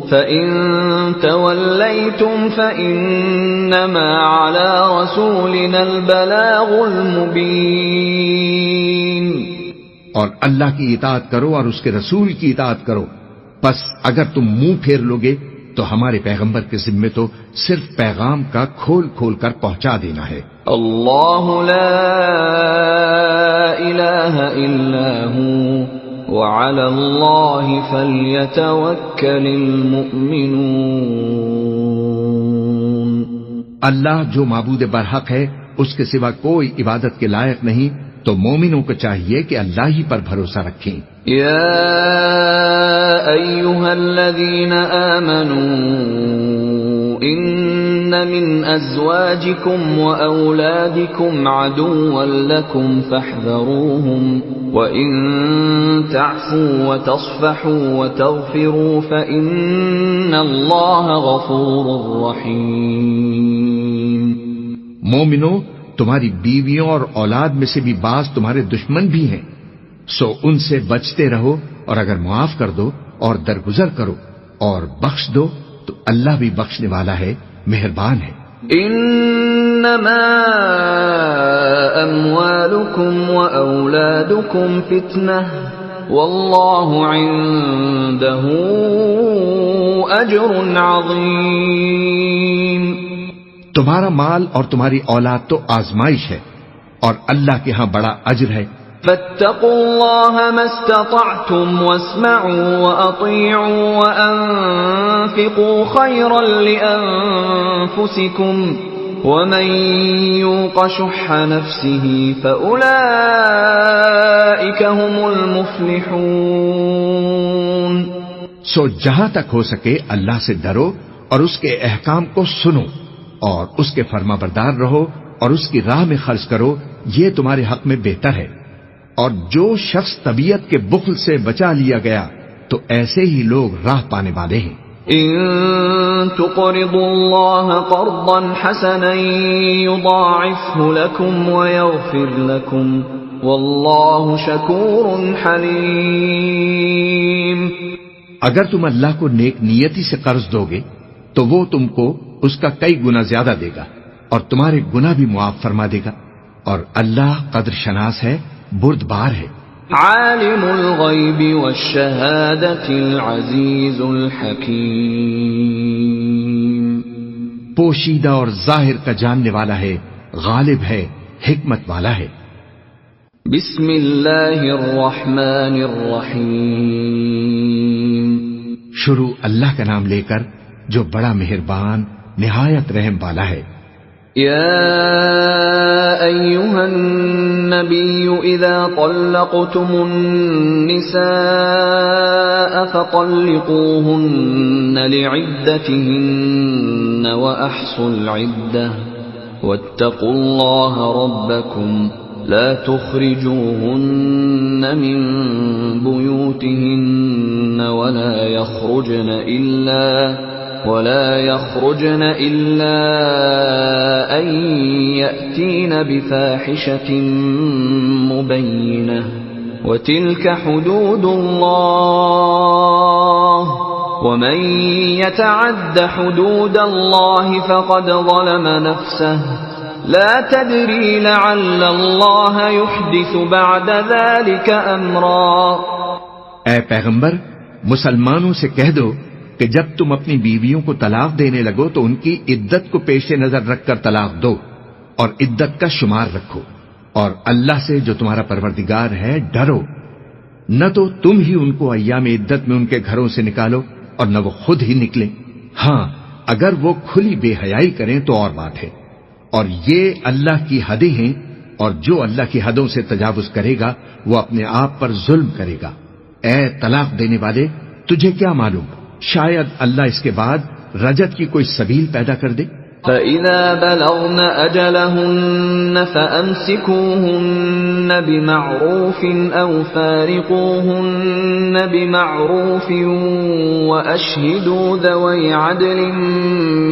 فَإِن تَوَلَّيْتُمْ فَإِنَّمَا عَلَى رَسُولِنَا الْبَلَاغُ الْمُبِينُ۔ اور اللہ کی اطاعت کرو اور اس کے رسول کی اطاعت کرو، پس اگر تم منہ پھیر لوگے تو ہمارے پیغمبر کے ذمے تو صرف پیغام کا کھول کھول کر پہنچا دینا ہے۔ اللہ لا الہ الا ہو وعلی اللہ فلیتوکل المؤمنون۔ اللہ جو معبود برحق ہے اس کے سوا کوئی عبادت کے لائق نہیں، تو مومنوں کو چاہیے کہ اللہ ہی پر بھروسہ رکھیں۔ یا ایھا الذین آمنوا ان من ازواجکم واولادکم عدوا لکم فاحذروہم وان تعفوا وتصفحوا وتغفروا فان اللہ غفور رحیم۔ مومنو، تمہاری بیویوں اور اولاد میں سے بھی بعض تمہارے دشمن بھی ہیں، سو ان سے بچتے رہو، اور اگر معاف کر دو اور درگزر کرو اور بخش دو تو اللہ بھی بخشنے والا ہے، مہربان ہے۔ انما اموالکم واولادکم فتنہ واللہ عنده اجر عظیم۔ تمہارا مال اور تمہاری اولاد تو آزمائش ہے، اور اللہ کے ہاں بڑا اجر ہے۔ فاتقوا اللہ ما استطعتم واسمعوا واطیعوا وانفقوا خیرا لانفسکم ومن یوق شح نفسه فاولئک هم المفلحون۔ سو جہاں تک ہو سکے اللہ سے ڈرو اور اس کے احکام کو سنو، اور اس کے فرما بردار رہو اور اس کی راہ میں خرچ کرو، یہ تمہارے حق میں بہتر ہے۔ اور جو شخص طبیعت کے بخل سے بچا لیا گیا تو ایسے ہی لوگ راہ پانے والے ہیں۔ ان تقرضوا اللہ قرضا حسنا یضاعفه لکم ویغفر لکم واللہ شکور حلیم۔ اگر تم اللہ کو نیک نیتی سے قرض دو گے تو وہ تم کو اس کا کئی گنا زیادہ دے گا اور تمہارے گناہ بھی معاف فرما دے گا، اور اللہ قدر شناس ہے، بردبار ہے۔ عالم الغیب والشہادۃ العزیز الحکیم۔ پوشیدہ اور ظاہر کا جاننے والا ہے، غالب ہے، حکمت والا ہے۔ بسم اللہ الرحمن الرحیم۔ شروع اللہ کا نام لے کر جو بڑا مہربان نہایت رحم والا ہے۔ یا ایھا النبی اذا طلقتم النساء فطلقوهن لعدتهن واحصوا العدة واتقوا الله ربكم لا تخرجوهن من بيوتهن ولا يخرجن إلا أن يأتين بفاحشة مبينة وتلك حدود الله ومن يتعد حدود الله فقد ظلم نفسه لا تدري لعل الله يحدث بعد ذلك امرا۔ اے پیغمبر، مسلمانوں سے کہہ دو کہ جب تم اپنی بیویوں کو طلاق دینے لگو تو ان کی عدت کو پیش نظر رکھ کر طلاق دو اور عدت کا شمار رکھو، اور اللہ سے جو تمہارا پروردگار ہے ڈرو۔ نہ تو تم ہی ان کو ایام عدت میں ان کے گھروں سے نکالو اور نہ وہ خود ہی نکلیں۔ ہاں، اگر وہ کھلی بے حیائی کریں تو اور بات ہے، اور یہ اللہ کی حدیں ہیں، اور جو اللہ کی حدوں سے تجاوز کرے گا وہ اپنے آپ پر ظلم کرے گا۔ اے طلاق دینے والے، تجھے کیا معلوم، شاید اللہ اس کے بعد رجعت کی کوئی سبیل پیدا کر دے۔ فَإِذَا بَلَغْنَ أَجَلَهُنَّ فَأَمْسِكُوهُنَّ بِمَعْرُوفٍ أَوْ فَارِقُوهُنَّ بِمَعْرُوفٍ وَأَشْهِدُوا ذَوَيْ عَدْلٍ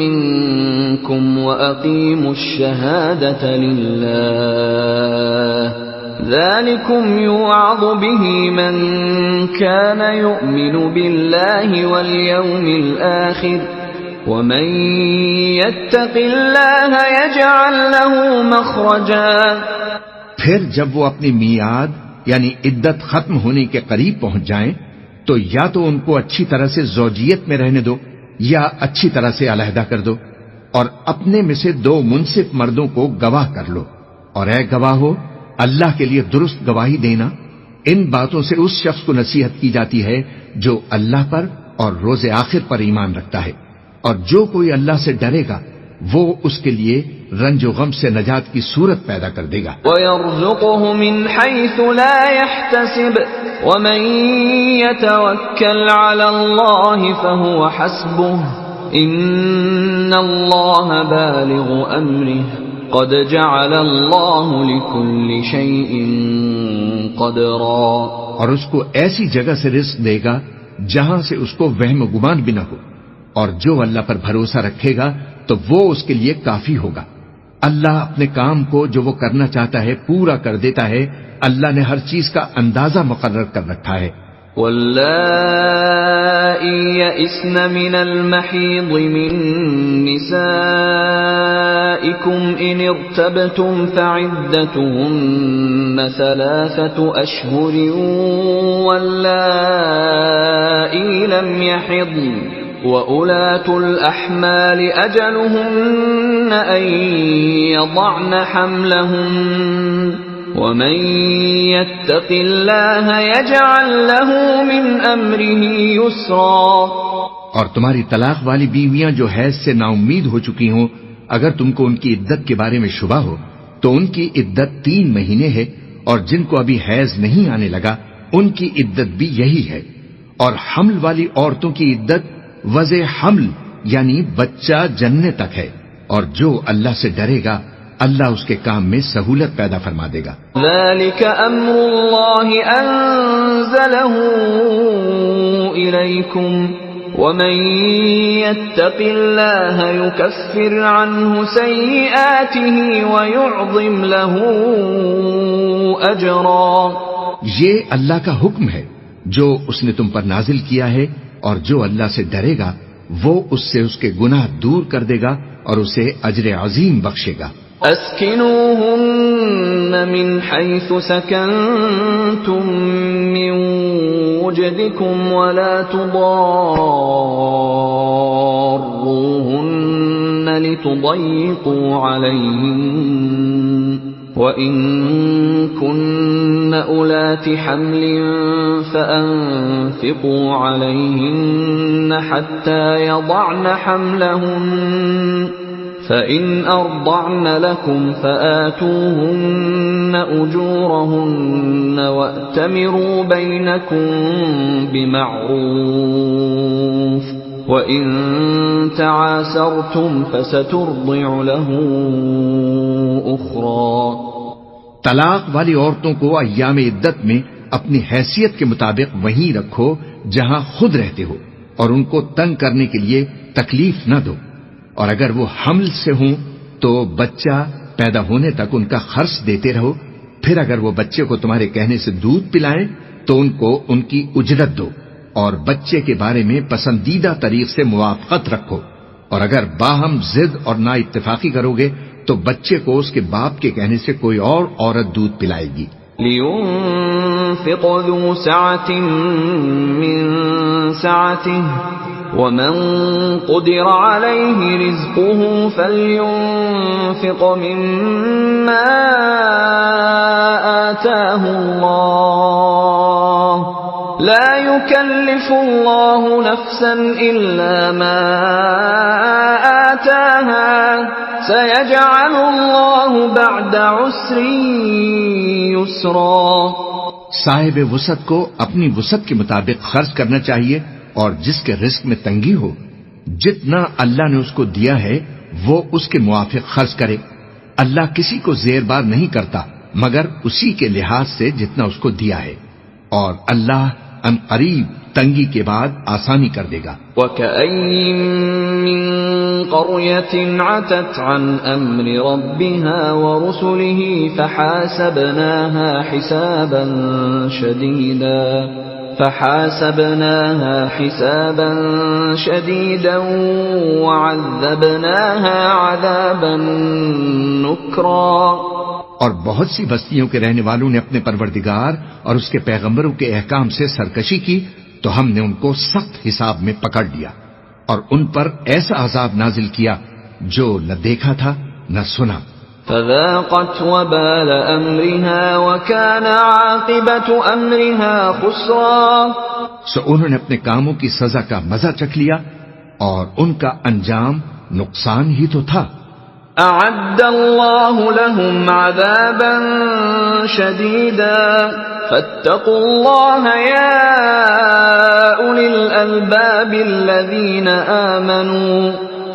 مِّنكُمْ وَأَقِيمُوا الشَّهَادَةَ لِلَّهِ ذَلِكُمْ يُوعَظُ بِهِ مَن كَانَ يُؤْمِنُ بِاللَّهِ وَالْيَوْمِ الْآخِرِ وَمَن يَتَّقِ اللَّهَ يَجْعَل لَّهُ مَخْرَجًا۔ پھر جب وہ اپنی میعاد یعنی عدت ختم ہونے کے قریب پہنچ جائیں تو یا تو ان کو اچھی طرح سے زوجیت میں رہنے دو یا اچھی طرح سے علیحدہ کر دو، اور اپنے میں سے 2 منصف مردوں کو گواہ کر لو، اور اے گواہو، اللہ کے لیے درست گواہی دینا۔ ان باتوں سے اس شخص کو نصیحت کی جاتی ہے جو اللہ پر اور روز آخر پر ایمان رکھتا ہے، اور جو کوئی اللہ سے ڈرے گا وہ اس کے لیے رنج و غم سے نجات کی صورت پیدا کر دے گا۔ وَيَرْزُقُهُ مِنْ حَيْثُ لَا يَحْتَسِبُ وَمَن يَتَوَكَّلْ عَلَى اللَّهِ فَهُوَ حَسْبُهُ إِنَّ اللَّهَ بَالِغُ أَمْرِهِ قَدْ جَعَلَ اللَّهُ لِكُلِّ شَيْءٍ قَدْرًا۔ اور اس کو ایسی جگہ سے رزق دے گا جہاں سے اس کو وہم و گمان بھی نہ ہو، اور جو اللہ پر بھروسہ رکھے گا تو وہ اس کے لیے کافی ہوگا۔ اللہ اپنے کام کو جو وہ کرنا چاہتا ہے پورا کر دیتا ہے۔ اللہ نے ہر چیز کا اندازہ مقرر کر رکھا ہے۔ وَاللَّائِي يَئِسْنَ مِنَ الْمَحِيضِ مِن نِّسَائِكُمْ إِنِ ارْتَبْتُمْ فَعِدَّتُهُنَّ 3 أَشْهُرٍ وَاللَّائِي لَمْ يَحِضْنَ وَأُولَاتُ الْأَحْمَالِ أَجَلُهُنَّ أَن يَضَعْنَ حَمْلَهُنَّ وَمَن يَتَّقِ اللَّهَ يَجْعَل لَّهُ مِنْ أَمْرِهِ يُسْرًا۔ اور تمہاری طلاق والی بیویاں جو حیض سے نا امید ہو چکی ہوں، اگر تم کو ان کی عدت کے بارے میں شبہ ہو تو ان کی عدت 3 مہینے ہے، اور جن کو ابھی حیض نہیں آنے لگا ان کی عدت بھی یہی ہے۔ اور حمل والی عورتوں کی عدت وضع حمل یعنی بچہ جننے تک ہے، اور جو اللہ سے ڈرے گا اللہ اس کے کام میں سہولت پیدا فرما دے گا۔ ذَلِكَ أَمْرُ اللَّهِ أَنزَلَهُ إِلَيْكُمْ وَمَن يَتَّقِ اللَّهَ يُكَفِّرْ عَنْهُ سَيِّئَاتِهِ وَيُعْظِمْ لَهُ أَجْرًا۔ یہ اللہ کا حکم ہے جو اس نے تم پر نازل کیا ہے، اور جو اللہ سے ڈرے گا وہ اس سے اس کے گناہ دور کر دے گا اور اسے اجر عظیم بخشے گا۔ اسکنوہن من حیث سکنتم من وجدکم ولا تضاروہن لتضیقوا علیہن وَإِن كُنَّ أُولَاتِ حَمْلٍ فَأَنفِقُوا عَلَيْهِنَّ حَتَّى يَضَعْنَ حَمْلَهُنَّ فَإِنْ أَرْضَعْنَ لَكُمْ فَآتُوهُنَّ أُجُورَهُنَّ وَأْتَمِرُوا بَيْنَكُمْ بِمَعْرُوفٍ وَإِن تَعَاسَرْتُمْ فَسَتُرْضِعُ لَهُ أُخْرَى. طلاق والی عورتوں کو ایام عدت میں اپنی حیثیت کے مطابق وہیں رکھو جہاں خود رہتے ہو، اور ان کو تنگ کرنے کے لیے تکلیف نہ دو. اور اگر وہ حمل سے ہوں تو بچہ پیدا ہونے تک ان کا خرچ دیتے رہو. پھر اگر وہ بچے کو تمہارے کہنے سے دودھ پلائیں تو ان کو ان کی اجرت دو، اور بچے کے بارے میں پسندیدہ طریق سے موافقت رکھو. اور اگر باہم ضد اور نا اتفاقی کرو گے تو بچے کو اس کے باپ کے کہنے سے کوئی اور عورت دودھ پلائے گی. لِيُنْفِقْ ذُو سَعَةٍ مِّن سَعَتِهِ وَمَن قُدِرَ عَلَيْهِ رِزْقُهُ فَلْيُنْفِقْ مِمَّا آتَاهُ اللَّهُ لا يكلف الله نفسا إلا ما آتاها سيجعل الله بعد عسر يسرا. صاحب وسعت کو اپنی وسعت کے مطابق خرچ کرنا چاہیے، اور جس کے رزق میں تنگی ہو جتنا اللہ نے اس کو دیا ہے وہ اس کے موافق خرچ کرے. اللہ کسی کو زیر بار نہیں کرتا مگر اسی کے لحاظ سے جتنا اس کو دیا ہے، اور اللہ ان قریب تنگی کے بعد آسانی کر دے گا. وَكَأَيٍّ مِّن قَرْيَةٍ عَتَتْ عَنْ أَمْرِ رَبِّهَا وَرُسُلِهِ فَحَاسَبْنَاهَا حِسَابًا شَدِيدًا وَعَذَّبْنَاهَا عَذَابًا نُكْرًا. اور بہت سی بستیوں کے رہنے والوں نے اپنے پروردگار اور اس کے پیغمبروں کے احکام سے سرکشی کی تو ہم نے ان کو سخت حساب میں پکڑ لیا، اور ان پر ایسا عذاب نازل کیا جو نہ دیکھا تھا نہ سنا. فذاقت وبال امرها وكان عاقبة امرها خسرا. سو انہوں نے اپنے کاموں کی سزا کا مزہ چکھ لیا اور ان کا انجام نقصان ہی تو تھا. اعد الله لهم عذابا شديدا فاتقوا الله يا اولي الالباب الذين آمنوا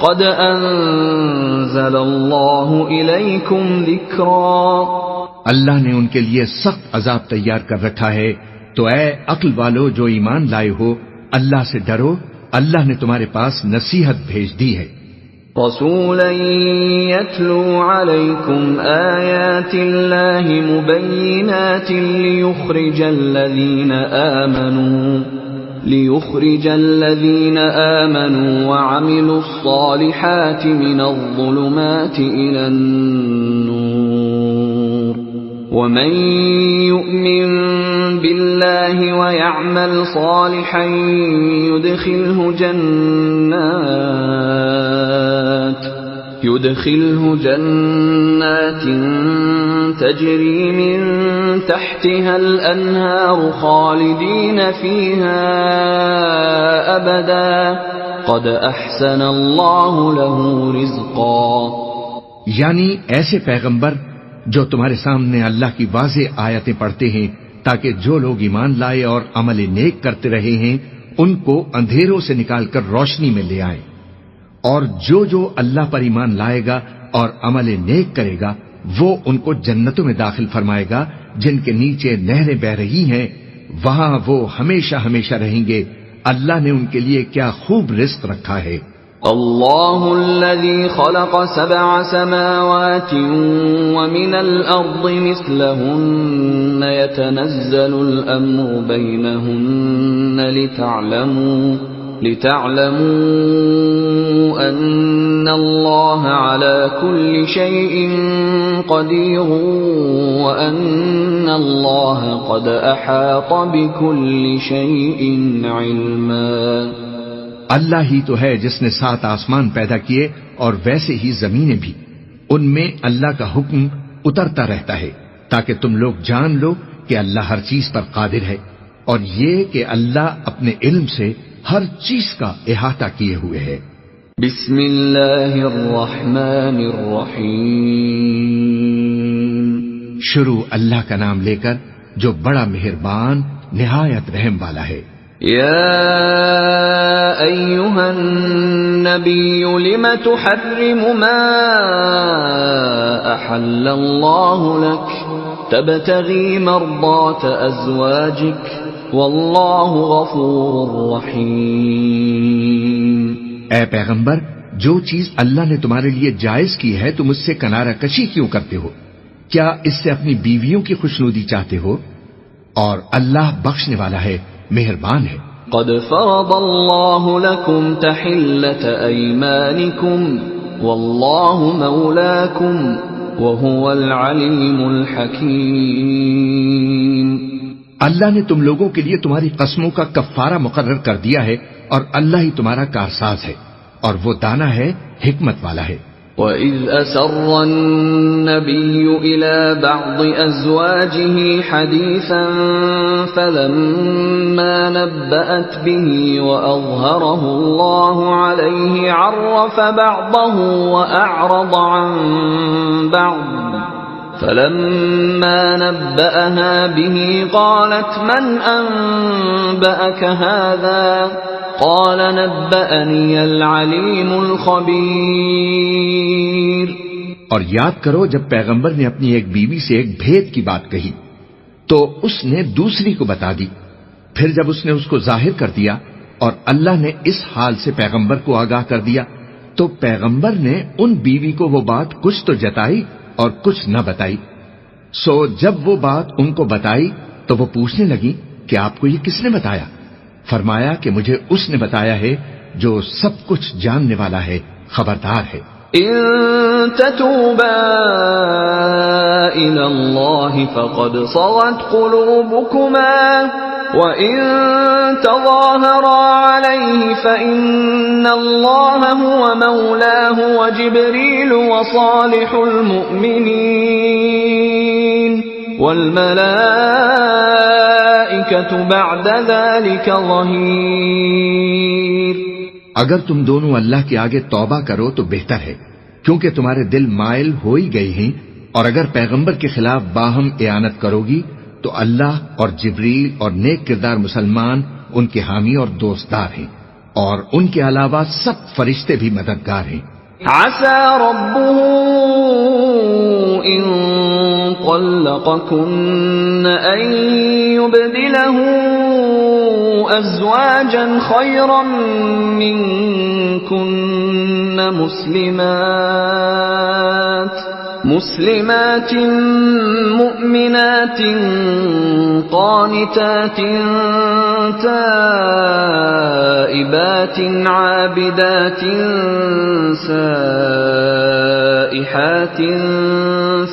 قد انزل الله الیکم ذکرا. اللہ نے ان کے لیے سخت عذاب تیار کر رکھا ہے، تو اے عقل والو جو ایمان لائے ہو اللہ سے ڈرو، اللہ نے تمہارے پاس نصیحت بھیج دی ہے. رسولا يتلو عليكم آيات الله مبينات ليخرج الذين آمنوا وعملوا الصالحات من الظلمات إلى النور ومن يؤمن بالله ويعمل صالحا يدخله جنات تجري من تحتها الأنهار خالدين فيها أبدا قد أحسن الله له رزقا. یعنی ایسے پیغمبر جو تمہارے سامنے اللہ کی واضح آیتیں پڑھتے ہیں تاکہ جو لوگ ایمان لائے اور عمل نیک کرتے رہے ہیں ان کو اندھیروں سے نکال کر روشنی میں لے آئیں، اور جو اللہ پر ایمان لائے گا اور عمل نیک کرے گا وہ ان کو جنتوں میں داخل فرمائے گا جن کے نیچے نہریں بہ رہی ہیں، وہاں وہ ہمیشہ ہمیشہ رہیں گے. اللہ نے ان کے لیے کیا خوب رزق رکھا ہے. اللہ الذي خلق 7 سماوات ومن الأرض مثلهن يتنزل الأمر بينهن لتعلموا أن الله على كل شيء قدير وأن الله قد أحاط بكل شيء علما. اللہ ہی تو ہے جس نے 7 آسمان پیدا کیے اور ویسے ہی زمینیں بھی، ان میں اللہ کا حکم اترتا رہتا ہے تاکہ تم لوگ جان لو کہ اللہ ہر چیز پر قادر ہے، اور یہ کہ اللہ اپنے علم سے ہر چیز کا احاطہ کیے ہوئے ہے. بسم اللہ الرحمن الرحیم. شروع اللہ کا نام لے کر جو بڑا مہربان نہایت رحم والا ہے. يا أيها النبي لم تحرم ما أحل الله لك تبتغي مرضات أزواجك والله غفور رحيم. اے پیغمبر، جو چیز اللہ نے تمہارے لیے جائز کی ہے تم اس سے کنارہ کشی کیوں کرتے ہو؟ کیا اس سے اپنی بیویوں کی خوشنودی چاہتے ہو؟ اور اللہ بخشنے والا ہے، مہربان ہے. قد فرض الله لكم تحلة أيمانكم والله مولاكم وهو العليم الحكيم. اللہ نے تم لوگوں کے لیے تمہاری قسموں کا کفارہ مقرر کر دیا ہے اور اللہ ہی تمہارا کارساز ہے اور وہ دانا ہے، حکمت والا ہے. وَإِذْ أَسَرَّ النَّبِيُّ إِلَى بَعْضِ أَزْوَاجِهِ حَدِيثًا فَلَمَّا نَبَّأَتْ بِهِ وَأَظْهَرَهُ اللَّهُ عَلَيْهِ عَرَّفَ بَعْضَهُ وَأَعْرَضَ عَنْ بَعْضٍ فَلَمَّا نَبَّأَهَا بِهِ قَالَتْ مَنْ أَنبَأَكَ هَذَا قال نبأني العليم الخبير. اور یاد کرو جب پیغمبر نے اپنی ایک بیوی سے ایک بھید کی بات کہی تو اس نے دوسری کو بتا دی. پھر جب اس نے اس کو ظاہر کر دیا اور اللہ نے اس حال سے پیغمبر کو آگاہ کر دیا تو پیغمبر نے ان بیوی کو وہ بات کچھ تو جتائی اور کچھ نہ بتائی. سو جب وہ بات ان کو بتائی تو وہ پوچھنے لگی کہ آپ کو یہ کس نے بتایا؟ فرمایا کہ مجھے اس نے بتایا ہے جو سب کچھ جاننے والا ہے، خبردار ہے. ان تتوبا الى الله فقد صغت قلوبكما وان تظاهرا عليه فان الله هو مولاه وجبريل وصالح المؤمنين والملائكة بعد ذلك ظهير. اگر تم دونوں اللہ کے آگے توبہ کرو تو بہتر ہے، کیونکہ تمہارے دل مائل ہو ہی گئے ہیں، اور اگر پیغمبر کے خلاف باہم اعانت کرو گی تو اللہ اور جبریل اور نیک کردار مسلمان ان کے حامی اور دوستدار ہیں، اور ان کے علاوہ سب فرشتے بھی مددگار ہیں. عسى ربه إن طلقكن أن يبدله أزواجا خيرا منكن مسلمات مؤمنات قانتات تائبات عابدات سائحات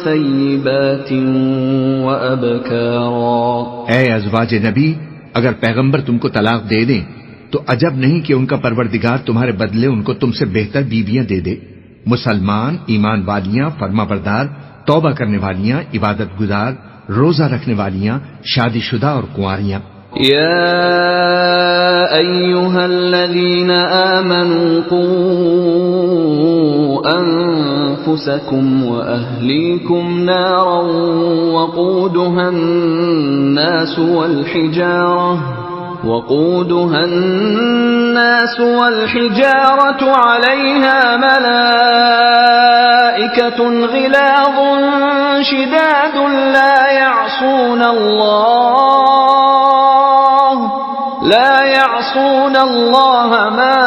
ثيبات وأبكارا. اے ازواج نبی، اگر پیغمبر تم کو طلاق دے دیں تو عجب نہیں کہ ان کا پروردگار تمہارے بدلے ان کو تم سے بہتر بیویاں دے دے، مسلمان، ایمان والیاں، فرما بردار، توبہ کرنے والیاں، عبادت گزار، روزہ رکھنے والیاں، شادی شدہ اور کنواریاں. يا أيها الذين آمنوا قوا أنفسكم وأهليكم نارا وقودها الناس والحجارة عليها ملائكة غلاظ شداد لا يعصون الله ما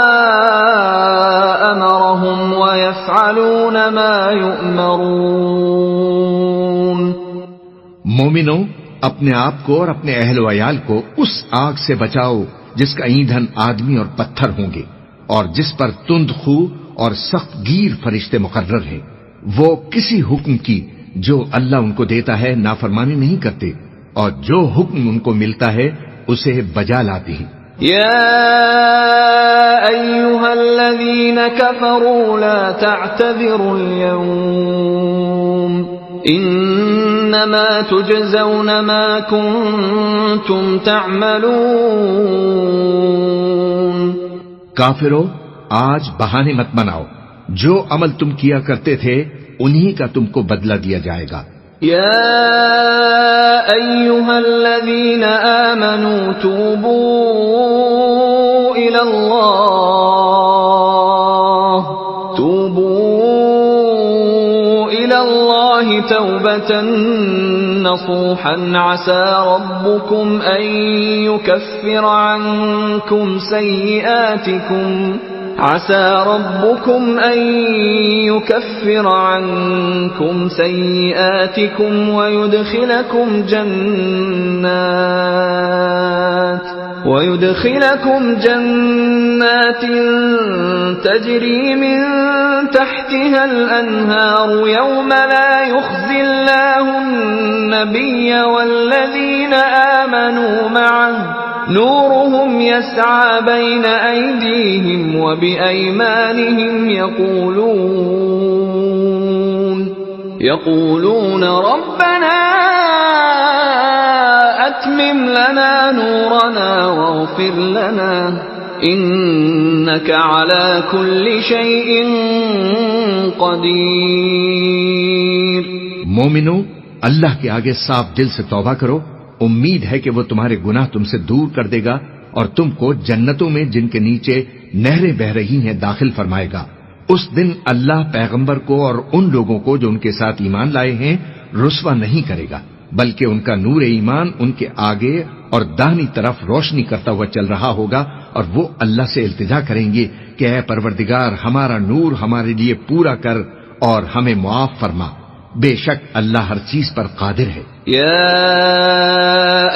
أمرهم ويفعلون ما يؤمرون. مومنو، اپنے آپ کو اور اپنے اہل و عیال کو اس آگ سے بچاؤ جس کا ایندھن آدمی اور پتھر ہوں گے، اور جس پر تند خو اور سخت گیر فرشتے مقرر ہیں. وہ کسی حکم کی جو اللہ ان کو دیتا ہے نافرمانی نہیں کرتے، اور جو حکم ان کو ملتا ہے اسے بجا لاتے ہیں. يا أيها الذين كفروا لا تعتذروا اليوم انما تجزون ما كنتم تعملون. کافرو، آج بہانے مت بناؤ، جو عمل تم کیا کرتے تھے انہی کا تم کو بدلہ دیا جائے گا. يا أيها الذين آمنوا توبوا توبة نصوحا عسى ربكم أن يكفر عنكم سيئاتكم ويدخلكم جنات تجري من تحتها الأنهار يوم لا يخزي الله النبي والذين آمنوا معه نورهم يسعى بين أيديهم وبأيمانهم يقولون ربنا أتمم لنا نورنا واغفر لنا إنك على كل شيء قدير. مومنو، اللہ کے آگے صاف دل سے توبہ کرو. امید ہے کہ وہ تمہارے گناہ تم سے دور کر دے گا اور تم کو جنتوں میں جن کے نیچے نہریں بہ رہی ہیں داخل فرمائے گا. اس دن اللہ پیغمبر کو اور ان لوگوں کو جو ان کے ساتھ ایمان لائے ہیں رسوا نہیں کرے گا، بلکہ ان کا نور ایمان ان کے آگے اور داہنی طرف روشنی کرتا ہوا چل رہا ہوگا، اور وہ اللہ سے التجا کریں گے کہ اے پروردگار ہمارا نور ہمارے لیے پورا کر اور ہمیں معاف فرما. بے شک اللہ ہر چیز پر قادر ہے. یا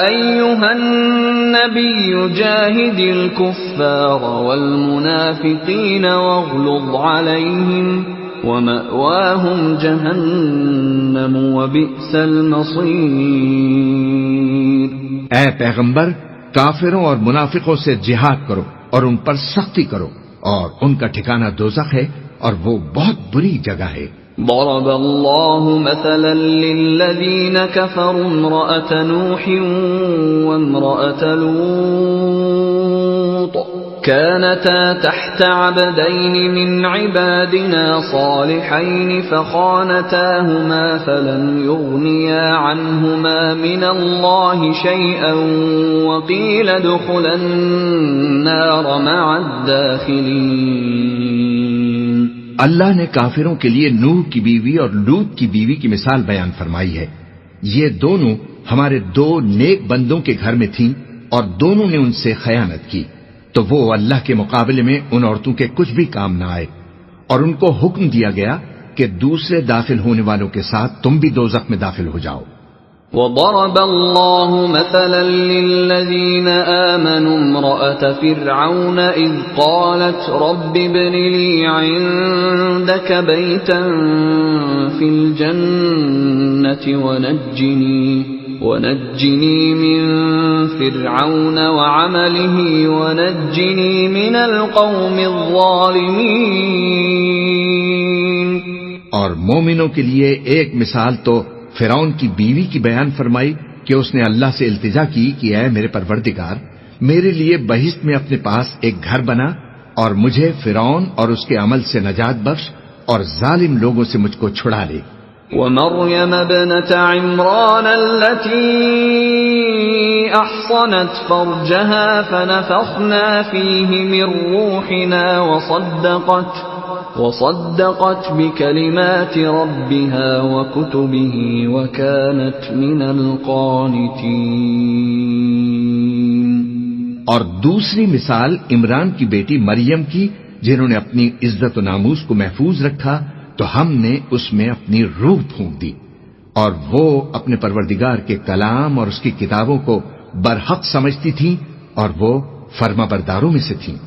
ایھا النبی جاہد الکفار والمنافقین واغلظ علیہم ومأواہم جہنم وبئس المصیر. اے پیغمبر، کافروں اور منافقوں سے جہاد کرو اور ان پر سختی کرو، اور ان کا ٹھکانہ دوزخ ہے اور وہ بہت بری جگہ ہے. ضرب الله مثلا للذين كفروا امرأة نوح وامرأة لوط كانتا تحت عبدين من عبادنا صالحين فخانتاهما فلم يغنيا عنهما من الله شيئا وقيل ادخلا النار مع الداخلين. اللہ نے کافروں کے لیے نوح کی بیوی اور لوط کی بیوی کی مثال بیان فرمائی ہے. یہ دونوں ہمارے دو نیک بندوں کے گھر میں تھیں اور دونوں نے ان سے خیانت کی، تو وہ اللہ کے مقابلے میں ان عورتوں کے کچھ بھی کام نہ آئے، اور ان کو حکم دیا گیا کہ دوسرے داخل ہونے والوں کے ساتھ تم بھی دوزخ میں داخل ہو جاؤ. وضرب الله مثلا للذين آمنوا امرأة فرعون إذ قالت رب ابن لي عندك بيتا في الجنة ونجني من فرعون وعمله ونجني من القوم الظالمين. اور مومنوں کے لیے ایک مثال تو فرعون کی بیوی کی بیان فرمائی کہ اس نے اللہ سے التجا کی کہ اے میرے پروردگار، میرے لیے بہشت میں اپنے پاس ایک گھر بنا اور مجھے فرعون اور اس کے عمل سے نجات بخش اور ظالم لوگوں سے مجھ کو چھڑا لے. ومريم ابنة عمران التي أحصنت فرجها فنفخنا فيه من روحنا وصدقت بكلمات ربها وكتبه وكانت من القانتين. اور دوسری مثال عمران کی بیٹی مریم کی، جنہوں نے اپنی عزت و ناموس کو محفوظ رکھا تو ہم نے اس میں اپنی روح پھونک دی، اور وہ اپنے پروردگار کے کلام اور اس کی کتابوں کو برحق سمجھتی تھیں اور وہ فرما برداروں میں سے تھیں.